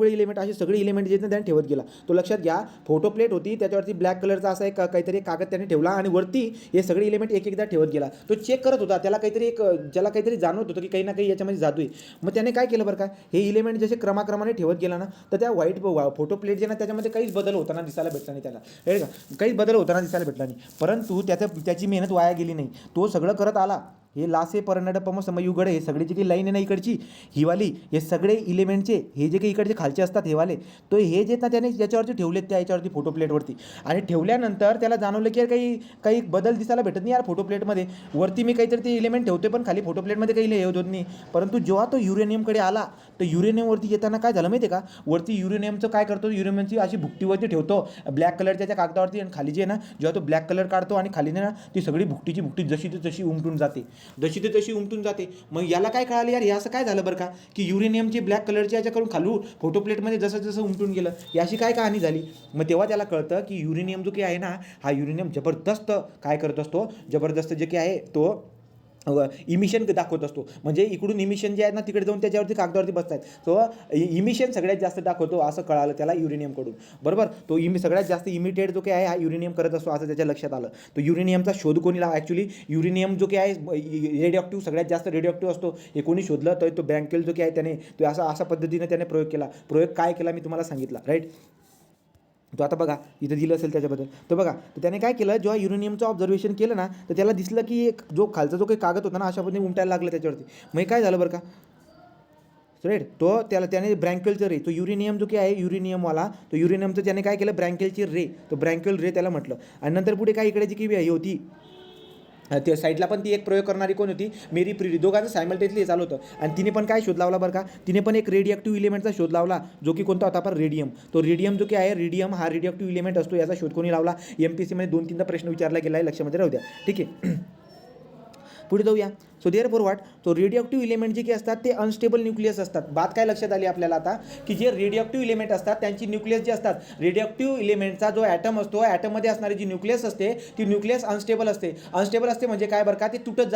इलेमेंट असे सगळे इलेमेंट जे त्याने ठेवत गेला. तो लक्षात घ्या, फोटो प्लेट होती, त्याच्यावरती ब्लॅक कलरचा असा एक काहीतरी कागद त्याने ठेवला आणि वरती हे सगळे इलेमेंट एकदा ठेवत गेला. तो चेक करत होता, ज्याला काहीतरी जाणवत होतं की काही ना काही याच्यामध्ये जादू आहे. मग त्याने काय केलं बरं का, हे इलेमेंट जसे क्रमाक्रमाने ठेवत गेला ना, तर त्या फोटो प्लेट जे ना त्याच्यामध्ये काहीच बदल होताना दिसायला भेटला नाही त्याला, राईट का. काहीच बदल होताना दिसायला भेटला नाही. परंतु त्याची मेहनत वाया गेली नाही. तो सगळं करत आला. हे लासे परनडपम समयुगडे, हे सगळे जे काही लाईन आहे ना इकडची हिवाली, हे सगळे इलेमेंटचे हे जे काही इकडचे खालचे असतात हेवाले, तो हे जे ना त्याने ज्याच्यावरती ठेवलेत त्या याच्यावरती फोटो प्लेटवरती, आणि ठेवल्यानंतर त्याला जाणवलं की काही बदल दिसायला भेटत नाही यार फोटो प्लेटमध्ये. वरती मी काहीतरी ते इलेमेंट ठेवते पण खाली फोटो प्लेटमध्ये काही हे होत नाही. परंतु जेव्हा तो युरेनियमकडे आला, तर युरेनियमवरती येताना काय झालं माहिती आहे का, वरती युरेनियमचं काय करतो, युरेनियमची अशी भुकटीवरती ठेवतो ब्लॅक कलरच्या त्या कागदावरती, आणि खाली जे आहे ना, जेव्हा तो ब्लॅक कलर काढतो आणि खाली ना ती सगळी भुकटी जशी तशी उमटून जाते, उमटून जाते. मग याला काय कळालं यार, हे असं काय झालं बरं का, की युरेनियमची ब्लॅक कलरची याच्याकडून खालू फोटो प्लेटमध्ये जसं उमटून गेलं, याशी काय कहाणी झाली. मग तेव्हा त्याला कळतं की युरेनियम जो काही आहे ना, हा युरेनियम जबरदस्त काय करत असतो, जबरदस्त जे काही आहे तो इमिशन दाखवत असतो. म्हणजे इकडून इमिशन जे आहेत ना तिकडे जाऊन त्याच्यावरती कागदावरती बसत आहेत. सो इमिशन सगळ्यात जास्त दाखवतो असं कळालं त्याला युरेनियमकडून. बरोबर. तो सगळ्यात जास्त इमिटेड जो काही आहे हा युरेनियम करत असतो असं त्याच्या लक्षात आलं. तो युरेनियमचा शोध कोणी लावला? ॲक्च्युली युरेनियम जो काही आहे रेडिओक्टिव्ह सगळ्यात जास्त रेडिओक्टिव्ह असतो. हे कोणी शोधलं तर तो ब्रँकेल जो काही आहे त्याने तो अशा पद्धतीने त्याने प्रयोग केला. प्रयोग काय केला मी तुम्हाला सांगितला राईट. तो आता बघा इथं दिलं असेल त्याच्याबद्दल. तर बघा तर त्याने काय केलं, जेव्हा युरेनियमचं ऑब्झर्वेशन केलं ना तर त्याला दिसलं की एक जो खालचा जो काही कागद होता ना अशा पद्धतीने उमटायला लागला त्याच्यावरती. मग काय झालं बरं का राईट. त्याने ब्रँकेलचं रे, तो युरेनियम जो काही आहे युरेनियमवाला, तो युरेनियमचं त्याने काय केलं ब्रँकेलची रे, तो ब्रँकेल रे त्याला म्हटलं. आणि नंतर पुढे काय इकडे जी की हे होती त्या साईडला पण ती एक प्रयोग करणारी कोण होती, मेरी प्रिरी. दोघांचं सायमल्टेनियसली चालू होतं. आणि तिने पण काय शोध लावला बरं का, तिने पण एक रेडिएक्टिव्ह इलिमेंटचा शोध लावला जो की कोणता होता पण रेडियम. तो रेडियम जो की आहे रेडियम हा रेडिएक्टिव्ह इलिमेंट असतो. याचा शोध कोणी लावला? MPSCमध्ये 2-3दा प्रश्न विचारला गेला आहे, लक्षामध्ये राहू द्या. ठीक आहे. पुढे जाऊया. सो देअर फॉर व्हॉट, तो रेडिओक्टिव्ह इलिमेंट जे की असतात ते अनस्टेबल न्यूक्लियस असतात. बात काय लक्षात आली आपल्याला आता, की जे रेडिओक्टिव्ह इलिमेंट असतात त्यांची न्यूक्लियस जे असतात, रेडिओक्टिव्ह इलिमेंटचा जो ॲटम असतो ॲटममध्ये असणारी जी न्यूक्लियस असते ती न्यूक्लियस अनस्टेबल असते. अनस्टेबल असते म्हणजे काय बरं का, ते तुटत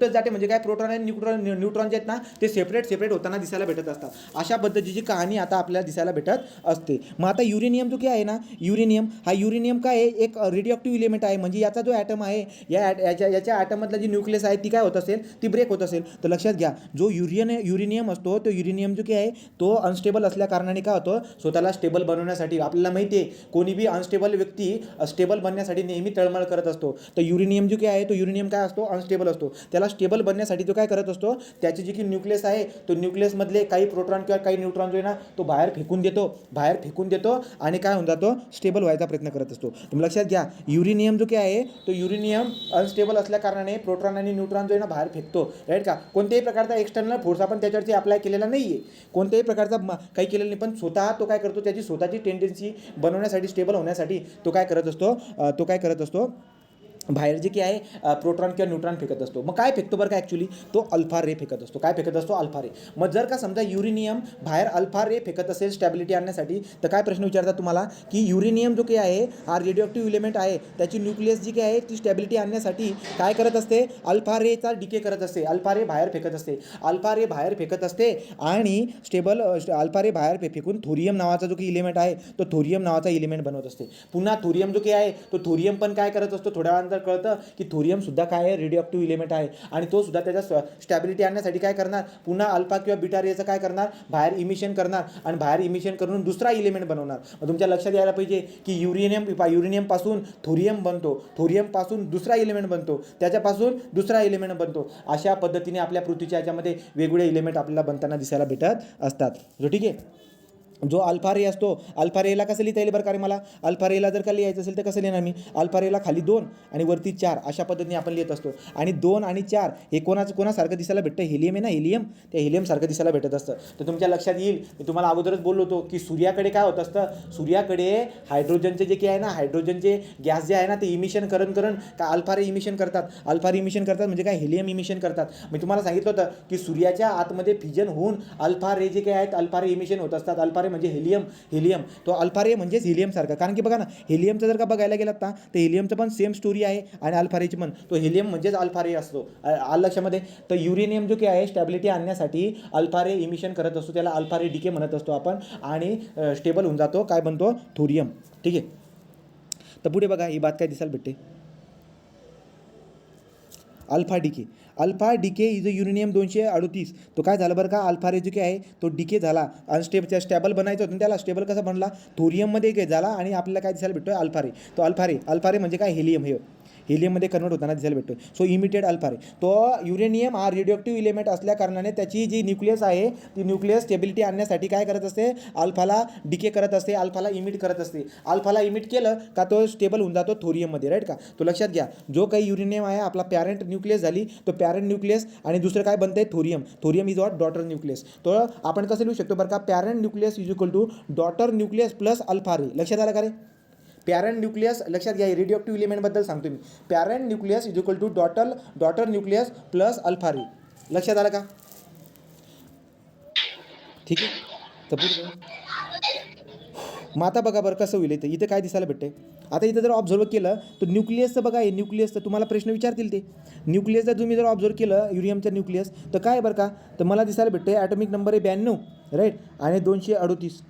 जाते म्हणजे काय, प्रोटॉन आणि न्यूट्रॉन जे आहेत ना ते सेपरेट होताना दिसायला भेटत असतात. अशा पद्धतीची कहाणी आता आपल्याला दिसायला भेटत असते. मग आता युरेनियम जो काय आहे ना, युरेनियम काय आहे, एक रेडिओक्टिव्ह इलिमेंट आहे. म्हणजे याचा जो ॲटम आहे याच्या ॲटममधला जी न्यूक्लियस आहे ती काय होत असेल, ती ब्रेक होत असेल. तर लक्षात घ्या, जो युरेनियम असतो तो युरेनियम जो काय आहे तो अनस्टेबल असल्या कारणाने काय होतं, स्वतःला स्टेबल बनवण्यासाठी आपल्याला माहिती आहे कोणी बी अनस्टेबल व्यक्ती स्टेबल बनण्यासाठी नेहमी तळमळ करत असतो. तर युरेनियम जो काय आहे तो युरेनियम काय असतो, अनस्टेबल असतो. त्याला स्टेबल बनण्यासाठी तो काय करत असतो, त्याची जी की न्यूक्लियस आहे तो न्यूक्लियसमधले काही प्रोटॉन किंवा काही न्यूट्रॉन जो आहे ना तो बाहेर फेकून देतो आणि काय होऊन जातो, स्टेबल व्हायचा प्रयत्न करत असतो. तुम्ही लक्षात घ्या, युरेनियम जो काय आहे तो युरेनियम अनस्टेबल असल्या कारणाने प्रोटॉन आणि न्यूट्रॉन जो आहे ना बाहेर फेकतो राईट का. कोणत्याही प्रकारचा एक्सटर्नल फोर्स आपण त्याच्यावरती अप्लाय केलेला नाही आहे, कोणत्याही प्रकारचा काही केलेलं नाही, पण स्वतः तो काय करतो, त्याची स्वतःची टेंडन्सी बनवण्यासाठी, स्टेबल होण्यासाठी तो काय करत असतो बाहेर जे की आहे प्रोटॉन किंवा न्यूट्रॉन फेकत असतो. मग काय फेकतो बरं का, ॲक्च्युली तो अल्फा रे फेकत असतो. काय फेकत असतो, अल्फा रे. मग जर का समजा युरेनियम बाहेर अल्फा रे फेकत असेल स्टॅबिलिटी आणण्यासाठी, तर काय प्रश्न विचारतात तुम्हाला, की युरेनियम जो काही आहे हा रेडिओक्टिव्ह इलिमेंट आहे, त्याची न्यूक्लियस जी काही आहे ती स्टॅबिलिटी आणण्यासाठी काय करत असते, अल्फा रेचा डिके करत असते. अल्फा रे बाहेर फेकत असते आणि अल्फा रे बाहेर फेकून थोरियम नावाचा जो की इलिमेंट आहे तो थोरियम नावाचा इलिमेंट बनवत असते. पुन्हा थोरियम जो काही आहे तो थोरियम पण काय करत असतो, थोड्या वेळानंतर कळतं की थोरियम सुद्धा काय आहे, रेडिओक्टिव्ह इलिमेंट आहे. आणि तो सुद्धा त्याच्या स्टॅबिलिटी आणण्यासाठी काय करणार, पुन्हा अल्फा किंवा बीटा रेचं काय करणार, बाहेर इमिशन करणार आणि बाहेर इमिशन करून दुसरा इलिमेंट बनवणार. मग तुमच्या लक्षात यायला पाहिजे की युरेनियमपासून थोरियम बनतो, थोरियमपासून दुसरा इलिमेंट बनतो, त्याच्यापासून दुसरा इलिमेंट बनतो. अशा पद्धतीने आपल्या पृथ्वीच्या याच्यामध्ये वेगवेगळे इलिमेंट आपल्याला बनताना दिसायला भेटत असतात. ठीक आहे. जो अल्फा रे असतो, अल्फा रेला कसं लिहिता येईल बरं का रे, मला अल्फा रेला जर का लिहायचं असेल तर कसं लिहिणार मी, अल्फा रेला खाली 2 आणि वरती 4 अशा पद्धतीने आपण लिहित असतो. आणि 2 आणि 4 हे कोणासारखं दिसायला भेटतं, हेलियम आहे ना, हेलियम, त्या हेलियमसारखं दिसायला भेटत असतं. तर तुमच्या लक्षात येईल, मी तुम्हाला अगोदरच बोललो होतो की सूर्याकडे काय होत असतं, सूर्याकडे हायड्रोजनचे जे काही आहे ना, हायड्रोजनचे गॅस जे आहे ना ते इमिशन करून काय अल्फा रे इमिशन करतात म्हणजे काय, हेलियम इमिशन करतात. मी तुम्हाला सांगितलं होतं की सूर्याच्या आतमध्ये फिजन होऊन अल्फा रे जे काही आहेत अल्फा रे इमिशन होत असतात. अल्फा म्हणजे हेलियम तो अल्फा रे म्हणजेच हेलियम सारखा. कारण की बघा ना, हेलियमचं जर का बघायला गेलात ना तर हेलियमचं पण सेम स्टोरी आहे आणि अल्फा रेची पण, तो हेलियम म्हणजेच अल्फा रे असतो. आलं लक्षामध्ये. तर युरेनियम जो काही आहे स्टॅबिलिटी आणण्यासाठी अल्फा रे इमिशन करत असतो, त्याला अल्फा रे डिके म्हणत असतो आपण. आणि स्टेबल होऊन जातो, काय बनतो, थोरियम. ठीक आहे. तर पुढे बघा ही बात काय दिसायला भेटते, अल्फा डिके इज युरेनियम 238. तो काय झालं बरं का, अल्फा रे जो काय आहे तो डिके झाला, स्टॅबल बनायचं होतं त्याला, स्टेबल कसा बनला, थोरियममध्ये काय झाला आणि आपल्याला काय दिसायला भेटतोय, अल्फा रे. तो अल्फा रे म्हणजे काय, हेलियममध्ये कन्वर्ट होताना दिसायला भेटतो. सो इमिटेड अल्फा रे. तो युरेनियम हा रेडिओक्टिव्ह इलिमेंट असल्या कारणाने त्याची जी न्यूक्लियस आहे ती न्यूक्लियस स्टेबिलिटी आणण्यासाठी काय करत असते, अल्फाला डिके करत असते, अल्फाला इमिट करत असते. अल्फाला इमिट केलं का तो स्टेबल होऊन जातो थोरियममध्ये, राईट का. तो लक्षात घ्या, जो काही युरेनियम आहे आपला पॅरेंट न्यूक्लियस झाली, तो पॅरेंट न्यूक्लियस आणि दुसरं काय बनतंय, thorium is what, daughter nucleus. तो आपण कसं लिहू शकतो बरं का, parent nucleus is equal to daughter nucleus plus alpha ray. लक्षात आलं का रे, पॅरेंट न्यूक्लियस लक्षात घ्या, रेडिओक्टिव्ह इलिमेंटबद्दल सांगतो मी. Parent nucleus is equal to daughter nucleus plus alpha ray. लक्षात आलं का, ठीक आहे. तर पुढे मग आता बघा बरं कसं होईल इथं काय दिसायला भेटते. आता इथं जर ऑब्झर्व केलं तर न्यूक्लियसचं बघा, हे न्यूक्लियसचं तुम्हाला प्रश्न विचारतील ते न्यूक्लियसचं तुम्ही जर ऑब्झर्व केलं युरेनियमचं न्यूक्लियस तर काय बरं का, तर मला दिसायला भेटते ॲटॉमिक नंबर आहे 92 राईट आणि 238.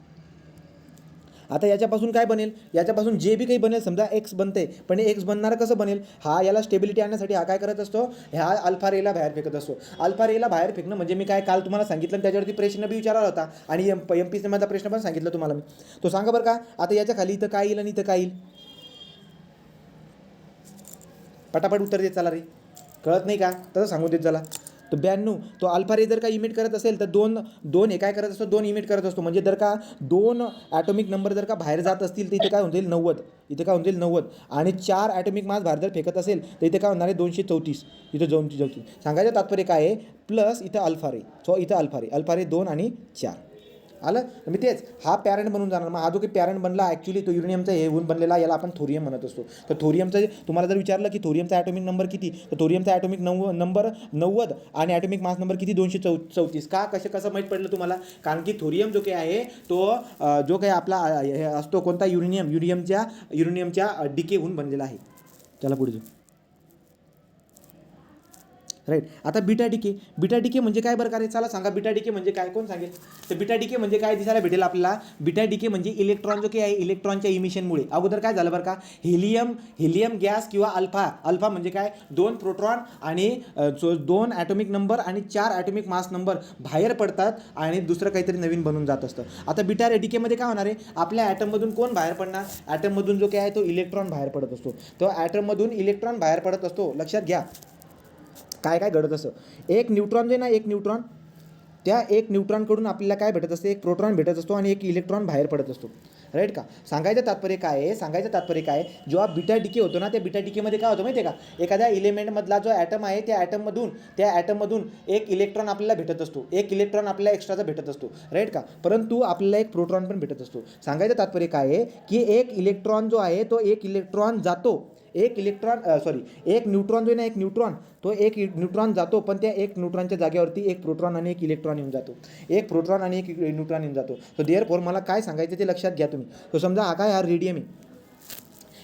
आता याच्यापासून काय बनेल, याच्यापासून जे बी काही बनेल समजा एक्स बनते, पण एक्स बनणारं कसं बनेल, हा याला स्टेबिलिटी आणण्यासाठी हा काय करत असतो, ह्या अल्फा रेला बाहेर फेकत असतो. अल्फा रेला बाहेर फेकणं म्हणजे मी काय काल तुम्हाला सांगितलं त्याच्यावरती प्रश्न बी विचारला होता आणि MP माझा प्रश्न पण सांगितलं तुम्हाला मी. तो सांगा बरं का, आता याच्या खाली इथं काय येईल आणि इथं काय येईल, पटापट उत्तर देत चला रे, कळत नाही का, तसं सांगून देत चला. तो 92 तो अल्फा रे जर का इमिट करत असेल तर दोन हे काय करत असतो, 2 इमिट करत असतो. म्हणजे जर का 2 ॲटॉमिक नंबर जर का बाहेर जात असतील तर इथे काय होऊन जाईल 90, इथे काय होऊन जाईल 90 आणि 4 ॲटॉमिक मास बाहेर जर फेकत असेल तर इथे काय होणार आहे 234, इथं 234. सांगायचं तात्पर्य काय आहे, प्लस इथं अल्फा रे, सो इथं अल्फा रे 2 आणि 4 आलं. मी तेच हा पॅरेंट बनून जाणार. मग हा जो काही पॅरेंट बनला ॲक्च्युली तो युरेनियमचा हे होऊन बनलेला, याला आपण थोरियम म्हणत असतो. तर थोरियमचं तुम्हाला जर विचारलं की थोरियमचा ॲटॉमिक नंबर किती, तर थोरियमचा ॲटॉमिक नंबर 90 आणि ॲटॉमिक मास नंबर किती 234. का कसं माहीत पडलं तुम्हाला, कारण की थोरियम जो काही आहे तो जो काही आपला हे असतो कोणता युरेनियमच्या डिके होऊन बनलेला आहे. चला पुढे जाऊ राईट. आता बीटा डिके म्हणजे काय बरं का रे, चला सांगा बीटा डिके म्हणजे काय, कोण सांगेल. तर बीटा डिके म्हणजे काय दिसायला भेटेल आपल्याला, बीटा डिके म्हणजे इलेक्ट्रॉन जो काही आहे इलेक्ट्रॉनच्या इमिशनमुळे अगोदर काय झालं बरं का, हेलियम गॅस किंवा अल्फा म्हणजे काय 2 प्रोटॉन आणि 2 ॲटॉमिक नंबर आणि 4 ॲटॉमिक मास नंबर बाहेर पडतात आणि दुसरं काहीतरी नवीन बनून जात असतं. आता बीटा डिकेमध्ये काय होणार आहे, आपल्या ॲटममधून कोण बाहेर पडणार, ॲटममधून जो काय आहे तो इलेक्ट्रॉन बाहेर पडत असतो. तो ॲटममधून इलेक्ट्रॉन बाहेर पडत असतो. लक्षात घ्या काय काय घडत असं, एक न्यूट्रॉन जे ना, एक न्यूट्रॉन, त्या एक न्यूट्रॉनकडून आपल्याला काय भेटत असते, एक प्रोटॉन भेटत असतो आणि एक इलेक्ट्रॉन बाहेर पडत असतो. राईट का. सांगायचं तात्पर्य काय आहे, जेव्हा बीटा डिके होतो ना, त्या बीटा डिकेमध्ये काय होतं माहिती आहे का, एखाद्या इलेमेंटमधला जो ॲटम आहे त्या ॲटममधून एक इलेक्ट्रॉन आपल्याला भेटत असतो, एक इलेक्ट्रॉन आपल्याला एक्स्ट्राचा भेटत असतो. राईट का. परंतु आपल्याला एक प्रोटॉन पण भेटत असतो. सांगायचं तात्पर्य काय आहे की एक इलेक्ट्रॉन जो आहे तो एक न्यूट्रॉन जो आहे ना, एक न्यूट्रॉन तो एक न्यूट्रॉन जातो, पण त्या एक न्यूट्रॉनच्या जागेवरती एक प्रोटॉन आणि एक इलेक्ट्रॉन येऊन जातो, एक प्रोटॉन आणि एक न्यूट्रॉन येऊन जातो. तर देअरफॉर मला काय सांगायचं ते लक्षात घ्या तुम्ही. तो समजा हा काय, हा रेडियम आहे,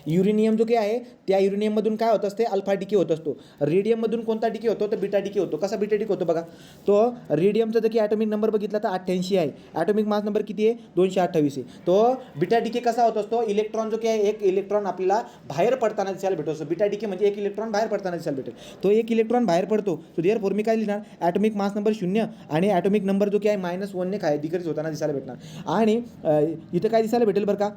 युरेनियम जो काही आहे त्या युरेनियममधून काय होत असते, अल्फा डिके होत असतो. रेडियममधून कोणता डिके होतो, तर बीटा डिके होतो. कसा बीटा डिके होतो बघा, तो रेडियमचा जर की ॲटॉमिक नंबर बघितला तर 88 आहे, ॲटॉमिक मास नंबर किती आहे 228 आहे. तो बीटा डिके कसा होत असतो, इलेक्ट्रॉन जो काही आहे एक इलेक्ट्रॉन आपल्याला बाहेर पडताना दिसायला भेटतो असतो. बीटा डिके म्हणजे एक इलेक्ट्रॉन बाहेर पडताना दिसायला भेटेल, तो एक इलेक्ट्रॉन बाहेर पडतो. तो देअरफॉर मी काय लिहिणार, ॲटॉमिक मास नंबर 0 आणि ॲटॉमिक नंबर जो काही आहे -1ने काय डिक्रीज होताना दिसायला भेटणार. आणि इथं काय दिसायला भेटेल बरं का,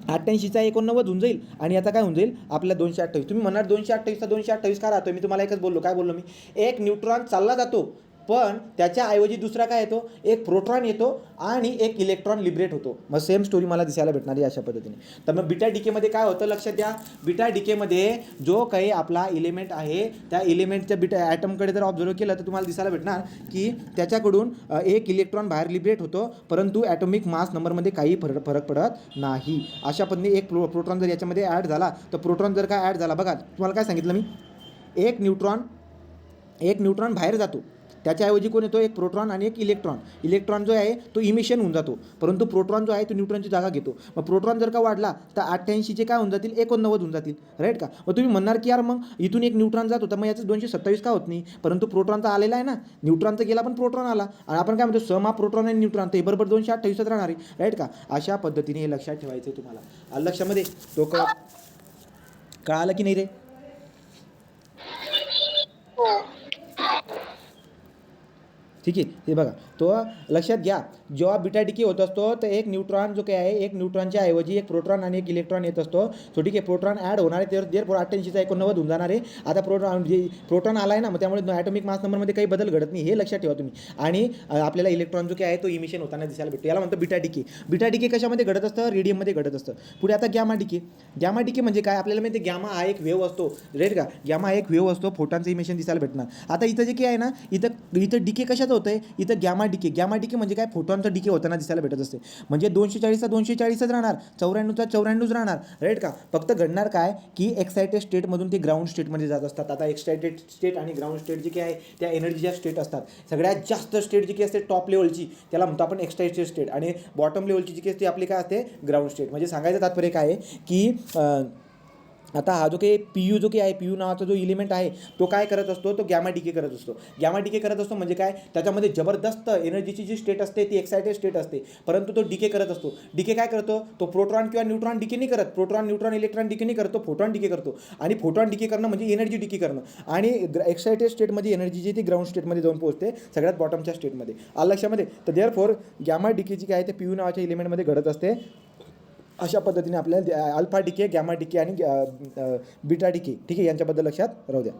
88चा 89 होऊन जाईल आणि आता काय होऊन जाईल आपल्या 228. तुम्ही म्हणणार 228चा 228 का राहतो, मी तुम्हाला एकच बोललो, काय बोललो मी, एक न्यूट्रॉन चालला जातो पण त्याच्याऐवजी दुसरा काय येतो, एक प्रोटॉन येतो आणि एक इलेक्ट्रॉन लिबरेट होतो. मग सेम स्टोरी मला दिसायला भेटणार आहे अशा पद्धतीने. तर मग बीटा डिकेमध्ये काय होतं लक्षात द्या, बीटा डिकेमध्ये जो काही आपला इलेमेंट आहे त्या इलेमेंटच्या बीटा ॲटमकडे जर ऑब्झर्व केलं तर तुम्हाला दिसायला भेटणार की त्याच्याकडून एक इलेक्ट्रॉन बाहेर लिबरेट होतो, परंतु ॲटॉमिक मास नंबरमध्ये काही फरक पडत नाही. अशा पद्धतीने एक प्रोटॉन जर याच्यामध्ये ॲड झाला, तर प्रोटॉन जर काय ॲड झाला बघा, तुम्हाला काय सांगितलं मी, एक न्यूट्रॉन बाहेर जातो, त्याच्याऐवजी कोण येतो, एक प्रोटॉन आणि एक इलेक्ट्रॉन जो आहे तो इमिशन होऊन जातो, परंतु प्रोटॉन जो आहे तो न्यूट्रॉनची जागा घेतो. मग प्रोटॉन जर का वाढला तर 88चे काय होऊन जातील 89 होऊन जातील. राईट का. मग तुम्ही म्हणणार की यार मग इथून एक न्यूट्रॉन जातो तर मग याचं 227 का होत नाही, परंतु प्रोटॉनचा आलेला आहे ना, न्यूट्रॉनचा गेला पण प्रोटॉन आला आणि आपण काय म्हणतो सम हा प्रोटॉन आणि न्यूट्रॉन, ते बरोबर 228 राहणार आहे. राईट का. अशा पद्धतीने हे लक्षात ठेवायचं आहे तुम्हाला. लक्षामध्ये तो कळालं की नाही रे. ठीक आहे. हे बघा तो लक्षात घ्या, जेव्हा बीटा डिके होत असतो तर एक न्यूट्रॉन जो काही आहे एक न्यूट्रॉनच्या ऐवजी एक प्रोटॉन आणि एक इलेक्ट्रॉन येत असतो. सो ठीक आहे, प्रोटॉन ॲड होणार आहे, तर 88चा 89 होऊन जाणार आहे. आता प्रोटॉन आला आहे ना, मग त्यामुळे ॲटॉमिक मास नंबरमध्ये काही बदल घडत नाही, हे लक्षात ठेवा तुम्ही. आणि आपल्याला इलेक्ट्रॉन जो काही आहे तो इमिशन होताना दिसायला भेटतो, याला म्हणतो बीटा डिके कशामध्ये घडत असतं, रेडियममध्ये घडत असतं. पुढे आता गॅमा डिके म्हणजे काय, आपल्याला माहिती आहे गॅमा हा एक वेव्ह असतो. राईट का. गॅमा एक वेव्ह असतो, फोटॉनचं इमिशन दिसायला भेटणार. आता इथं जे काही आहे ना, इथं डिके कशाचं होतं आहे इथं गॅमा डिके म्हणजे काय फोटॉनचं डिके होताना दिसायला भेटत असते. म्हणजे 240चा 240च राहणार, 94चा 94च राहणार, राईट का. फक्त घडणार काय की एक्सायटेड स्टेटमधून ते ग्राउंड स्टेटमध्ये जात असतात. आता एक्सायटेड स्टेट आणि ग्राउंड स्टेट जे काही आहे त्या एनर्जीच्या स्टेट असतात. सगळ्यात जास्त स्टेट जी काही असते टॉप लेवलची त्याला म्हणतो आपण एक्सायटेड स्टेट, आणि बॉटम लेवलची जी काही असते आपली काय असते ग्राउंड स्टेट. म्हणजे सांगायचं तात्पर्य काय आहे की आता हा जो काही पी जो काही आहे, पी नावाचा जो इलिमेंट आहे तो काय करत असतो, तो गॅमा डिके करत असतो. गॅमा डिके करत असतो म्हणजे काय, त्याच्यामध्ये जबरदस्त एनर्जीची जी स्टेट असते ती एक्सायटेड स्टेट असते, परंतु तो डिके करत असतो. डिके काय करतो, तो प्रोटॉन किंवा न्यूट्रॉन डिके नाही करत, प्रोटॉन न्यूट्रॉन इलेक्ट्रॉन डिके नाही करतो, फोटॉन डिके करतो. आणि फोटॉन डिके करणं म्हणजे एनर्जी डिके करणं, आणि एक्सायटेड स्टेटमध्ये एनर्जी जी ती ग्राउंड स्टेटमध्ये जाऊन पोहोचते सगळ्यात बॉटमच्या स्टेटमध्ये. आलं लक्षामध्ये. तर देअरफॉर गॅमा डिके जी काय आहे ते पी नावाच्या इलिमेंटमध्ये घडत असते. अशा पद्धतीने आपल्याला अल्फा डिके, गॅमा डिके आणि बीटा डिके, ठीक आहे, यांच्याबद्दल लक्षात राहू द्या.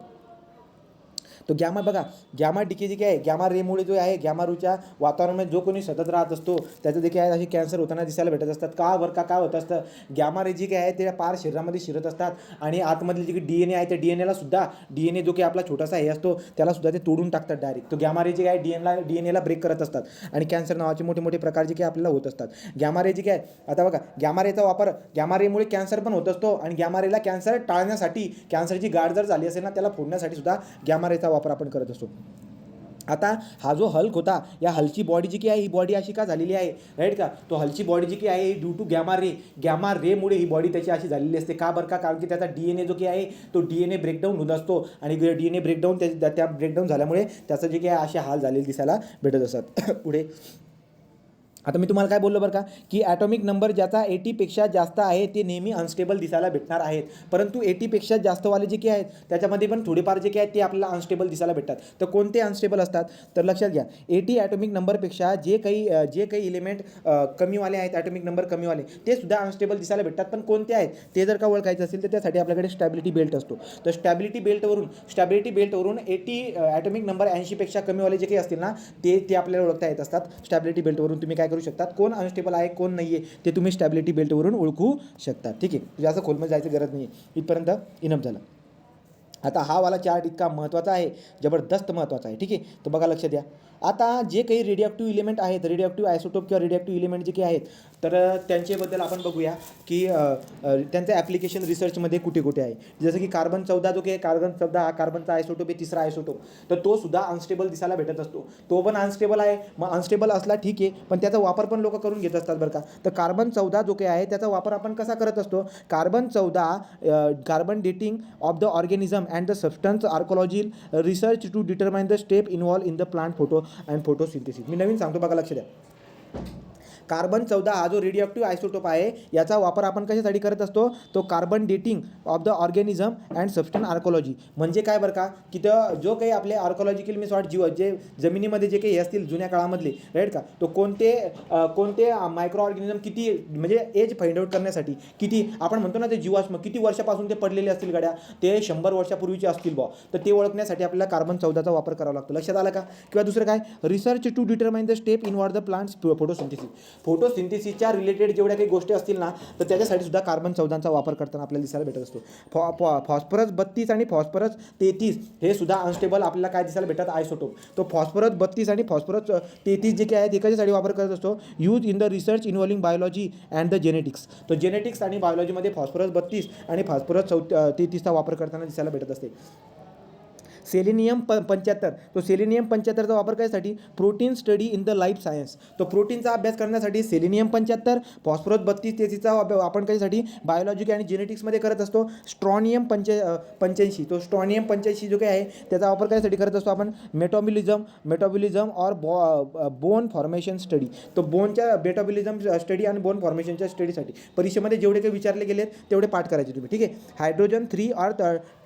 तो गॅमा बघा, गॅमा डिके जे काय आहे, गॅमा रेमुळे जो आहे गॅमा रूच्या वातावरणामध्ये जो कोणी सतत राहत असतो त्याचं जे काय आहे असे कॅन्सर होताना दिसायला भेटत असतात. का बरं का काय होत असतं, गॅमा रे जी काय आहे ते पार शरीरामध्ये शिरत असतात आणि आतमधले जे काही DNA आहे त्या DNA ला सुद्धा, DNA जो काही आपला छोटासा हे असतो त्याला सुद्धा ते तोडून टाकतात डायरेक्ट. तो गॅमा रे जे काय DNA ला ब्रेक करत असतात आणि कॅन्सर नावाचे मोठे मोठे प्रकार जे काही आपल्याला होत असतात. गॅमा रे जे काय, आता बघा गॅमा रेचा वापर, गॅमा रेमुळे कॅन्सर पण होत असतो आणि गॅमा रेला कॅन्सर टाळण्यासाठी, कॅन्सरची गाठ जर झाली असेल ना त्याला फोडण्यासाठी सुद्धा गॅमा रेचा वापर आपण करत असतो. आता हा जो हल्क होता, या हलची बॉडी जी की आहे ही बॉडी अशी का झालेली आहे, राईट का. तो हलची बॉडी जी की आहे ड्यू टू गॅमा रेमुळे ही बॉडी त्याची अशी झालेली असते. का बरं का, कारण की त्याचा DNA जो की आहे तो DNA ब्रेकडाऊन होत असतो आणि DNA ब्रेकडाऊन त्या ब्रेकडाऊन झाल्यामुळे त्याचं जे काही असे हाल झालेले दिसायला भेटत असतात. पुढे आता मी तुम्हाला काय बोललो बरं का, की ॲटॉमिक नंबर ज्याचा 80पेक्षा जास्त आहे ते नेहमी अनस्टेबल दिसायला भेटणार आहेत, परंतु 80पेक्षा जास्तवाले जे काही आहेत त्याच्यामध्ये पण थोडेफार जे काही आहेत ते आपल्याला अनस्टेबल दिसायला भेटतात. तर कोणते अनस्टेबल असतात, तर लक्षात घ्या 80 ॲटॉमिक नंबरपेक्षा जे काही इलिमेंट कमीवाले आहेत, ॲटॉमिक नंबर कमीवाले ते सुद्धा अनस्टेबल दिसायला भेटतात. पण कोणते आहेत ते जर का ओळखायचं असेल तर त्यासाठी आपल्याकडे स्टॅबिलिटी बेल्ट असतो. तर स्टॅबिलिटी बेल्टवरून 80 ॲटॉमिक नंबर 80पेक्षा कमीवाले जे काही असतील ना ते आपल्याला ओळखता येत असतात. स्टॅबिलिटी बेल्टवरून तुम्ही काय करू शकतात, कोण अनस्टेबल आहे कोण नाही आहे ते तुम्ही स्टॅबिलिटी बेल्टवरून ओळखू शकता. ठीक आहे, जास्त खोलमध्ये जायची गरज नाही आहे, इथपर्यंत इनफ झालं. आता हा वाला चार्ट इतका महत्त्वाचा आहे, जबरदस्त महत्त्वाचा आहे. ठीक आहे, तर बघा लक्ष द्या. आता जे काही रेडिओॲक्टिव्ह इलिमेंट आहेत, रेडिओॲक्टिव्ह आयसोटोप किंवा रेडिओॲक्टिव्ह इलिमेंट जे काही आहेत तर त्यांच्याबद्दल आपण बघूया की त्यांचं ॲप्लिकेशन रिसर्चमध्ये कुठे कुठे आहे. जसं की कार्बन 14 जो काही कार्बन 14 हा कार्बनचा आयसोटोप आहे, तिसरा आयसोटोप, तर तो सुद्धा अनस्टेबल दिसायला भेटत असतो. तो पण अनस्टेबल आहे. मग अनस्टेबल असला ठीक आहे, पण त्याचा वापर पण लोक करून घेत असतात बरं का. तर कार्बन 14 जो काही आहे त्याचा वापर आपण कसा करत असतो, carbon 14 carbon dating of the organism and the substance archaeology research to determine the step involve in the plant photo and photosynthesis. मी नवीन सांगतो बघा, लक्ष द्या. कार्बन 14 हा जो रेडिओॲक्टिव्ह आयसोटोप आहे याचा वापर आपण कशासाठी करत असतो, तो carbon dating of the organism and substance archaeology. म्हणजे काय बरं का, की जो काही आपले आर्कोलॉजिकल मीन्स जीव जे जमिनीमध्ये जे काही असतील जुन्या काळामधले, राईट का, तो कोणते मायक्रो ऑर्गॅनिझम किती म्हणजे एज फाइंड आउट करण्यासाठी किती आपण म्हणतो ना ते जीवाश्म किती वर्षापासून ते पडलेले असतील गड्या, ते 100 वर्षापूर्वीचे असतील बॉ, तर ते ओळखण्यासाठी आपल्याला कार्बन 14चा वापर करावा लागतो. लक्षात आला का. किंवा दुसरं काय, research to determine the step involve the plants photosynthesis. फोटोसिंथेसिसच्या रिलेटेड जेवढ्या काही गोष्टी असतील ना तर त्याच्यासाठी सुद्धा कार्बन 14चा वापर करताना आपल्याला दिसायला भेटत असतो. फॉस्फरस 32 आणि फॉस्फरस 33 हे सुद्धा अनस्टेबल आपल्याला काय दिसायला भेटतात, आयसोटोप. तो फॉस्फरस 32 आणि फॉस्फरस 33 जे काही आहेत एकाच्यासाठी वापर करत असतो, use in the research involving biology and the genetics. तो जेनेटिक्स आणि बायोलॉजीमध्ये फॉस्फरस 32 आणि फॉस्फरस 33चा वापर करताना दिसायला भेटत असते. सेलेनियम 75, तो सेलेनियम 75चा वापर करायसाठी protein study in the life science. तो प्रोटीनचा अभ्यास करण्यासाठी सेलेनियम 75, फॉस्फरस 32 33चा आपण कशासाठी बायोलॉजी आणि जेनेटिक्समध्ये करत असतो. स्ट्रॉनियम 85, तो स्ट्रॉनियम 85 जो काही आहे त्याचा वापर करायसाठी करत असतो आपण मेटाबॉलिझम और बोन फॉर्मेशन स्टडी. तो बोनच्या मेटाबॉलिझम स्टडी आणि बोन फॉर्मेशनच्या स्टडीसाठी परीक्षेमध्ये जेवढे काही विचारले गेले तेवढे पाठ करायचे तुम्ही. ठीक आहे. हायड्रोजन 3 और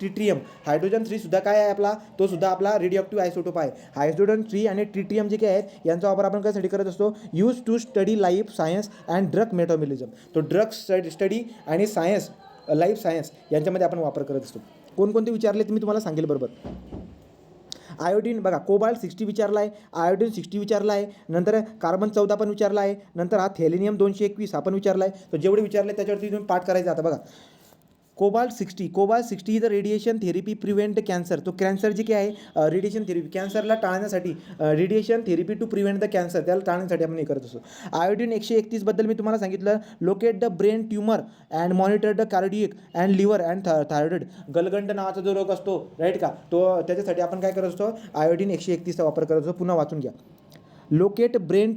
ट्रिटियम. हायड्रोजन 3 सुद्धा काय आहे आपला, तो सुद्धा आपला रेडिओॲक्टिव्ह आयसोटोप आहे. हायड्रोजन 3 आणि ट्रिटियम जे काही आहेत यांचा वापर आपण कशासाठी करत असतो, use to study life science and drug metabolism. तो ड्रग स्टडी आणि सायन्स लाईफ सायन्स यांच्यामध्ये आपण वापर करत असतो. कोणकोणते विचारले ते मी तुम्हाला सांगेल बरोबर. आयोडीन बघा, कोबाल्ट 60 विचारला आहे, आयोडीन 60 विचारला आहे, नंतर कार्बन 14 पण विचारला आहे, नंतर हा थेलेनियम 221 हा पण विचारला आहे. तर जेवढे विचारले त्याच्यावरती तुम्ही पाठ करायचा. आता बघा cobalt 60 is the radiation therapy prevent cancer. तो कॅन्सर जे काय आहे रेडिएशन थेरपी कॅन्सरला टाळण्यासाठी radiation therapy to prevent the cancer त्याला टाळण्यासाठी आपण हे करत असतो. आयोडीन 131 बद्दल मी तुम्हाला सांगितलं. Locate the brain tumour and monitor the cardiac and liver and thyroid. गलगंड नावाचा जो रोग असतो राईट का तो त्याच्यासाठी आपण काय करत असतो आयोडीन 131चा वापर करत असतो. पुन्हा वाचून घ्या. Locate brain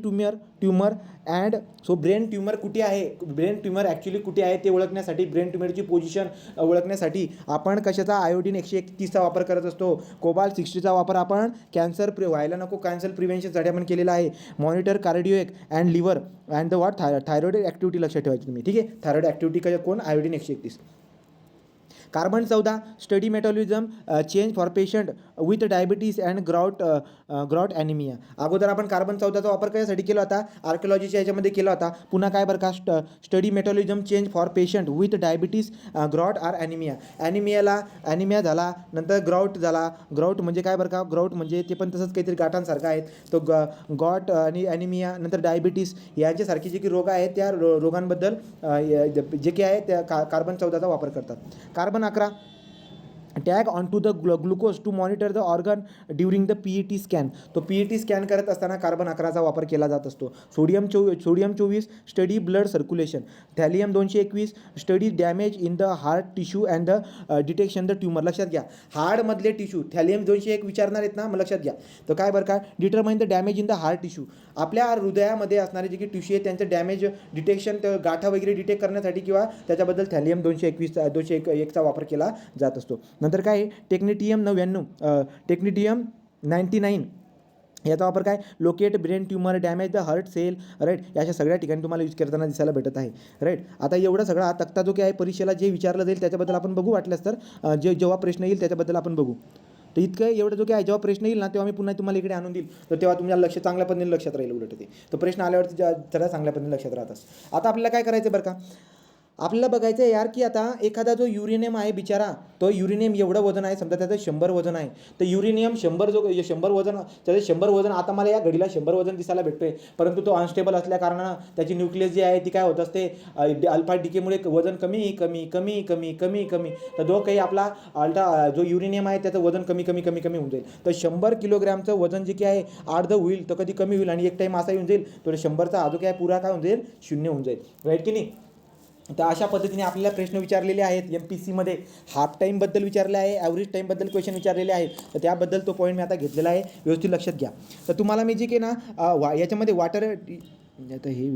tumour and so brain tumour कुठे आहे ब्रेन ट्यूमर ॲक्च्युली कुठे आहे ते ओळखण्यासाठी ब्रेन ट्यूमरची पोझिशन ओळखण्यासाठी आपण कशाचा आयोडीन 131चा वापर करत असतो. कोबाल्ट 60चा वापर आपण कॅन्सर व्हायला नको कॅन्सर प्रिव्हेन्शनसाठी आपण केलेला आहे. Monitor cardiac and liver and the what thyroid activity लक्षात ठेवायची तुम्ही. ठीक आहे थायरॉइड ॲक्टिव्हिटी कोण iodine 131. Carbon 14 study metabolism change for patient with diabetes and gout anaemia. अगोदर आपण कार्बन 14चा वापर कशासाठी केला होता आर्किओलॉजीच्या याच्यामध्ये केला होता. पुन्हा काय बरं का study metabolism change for patient with diabetes gout or anaemia. Anaemia झाला नंतर ग्राउट झाला. ग्राउट म्हणजे काय बरं का ग्राउट म्हणजे ते पण तसंच काहीतरी गाठांसारखं आहेत. तो गॉट आणि ॲनिमिया नंतर डायबिटीस यांच्यासारखी जे की रोग आहेत त्या रोगांबद्दल जे काही आहे त्या कार्बन 14चा वापर करतात. Carbon 11 tag on to the glucose to monitor the organ during the PET scan. तो PET स्कॅन करत असताना कार्बन 11चा वापर केला जात असतो. Sodium 24 study blood circulation. Thallium 221 study damage in the heart tissue and the detection the tumour. लक्षात घ्या हार्टमधले टिश्यू थॅलियम 201 विचारणार आहेत ना मग लक्षात घ्या. तर काय बरं का determine the damage in the heart tissue. आपल्या हृदयामध्ये असणारे जे की टिश्यू आहेत त्यांचं डॅमेज डिटेक्शन गाठा वगैरे डिटेक्ट करण्यासाठी किंवा त्याच्याबद्दल थॅलियम 201चा वापर केला जात असतो. नंतर काय टेक्निटियम 99 याचा वापर काय locate brain tumour damage the heart cell right. या अशा सगळ्या ठिकाणी तुम्हाला यूज करताना दिसायला भेटत आहे राईट. आता एवढा सगळा तक्ता जो काय आहे परीक्षेला जे विचारलं जाईल त्याच्याबद्दल आपण बघू वाटल्यास तर जेव्हा प्रश्न येईल त्याच्याबद्दल आपण बघू. तर इतकं एवढं जो काय आहे जेव्हा प्रश्न येईल ना तेव्हा मी पुन्हा तुम्हाला इकडे आणून देईल तर तेव्हा तुमच्या लक्ष चांगल्या पद्धतीने लक्षात राहील. उलट ते तो प्रश्न आल्यावरती जरा चांगल्या पद्धतीने लक्षात राहतात. आता आपल्याला काय करायचं बरं का आपल्याला बघायचं आहे यार की आता एखादा जो युरेनियम आहे बिचारा तो युरेनियम एवढं वजन आहे समजा त्याचं 100 वजन आहे. तर युरेनियम 100 वजन त्याचं 100 वजन आता मला या घडीला 100 वजन दिसायला भेटतोय परंतु तो अनस्टेबल असल्या कारणानं त्याची न्यूक्लियस जी आहे ती काय होत असते अल्फा डिकेमुळे वजन कमी. तर जो काही आपला जो युरेनियम आहे त्याचं वजन कमी होऊन जाईल. तर 100 किलोग्रॅमचं वजन जे काय आहे अर्ध होईल तर कधी कमी होईल आणि एक टाईम असा येऊन जाईल तो 100चा आजो काय पुरा काय होऊन जाईल 0 होऊन जाईल राईट की नाही. तर अशा पद्धतीने आपल्याला प्रश्न विचारलेले आहेत. MPSCमध्ये हाफ टाईमबद्दल विचारले आहे ॲव्हरेज टाईमबद्दल क्वेश्चन विचारलेले आहेत. तर त्याबद्दल तो पॉईंट मी आता घेतलेला आहे व्यवस्थित लक्षात घ्या. तर तुम्हाला मी जे की ना याच्यामध्ये वॉटर आता हे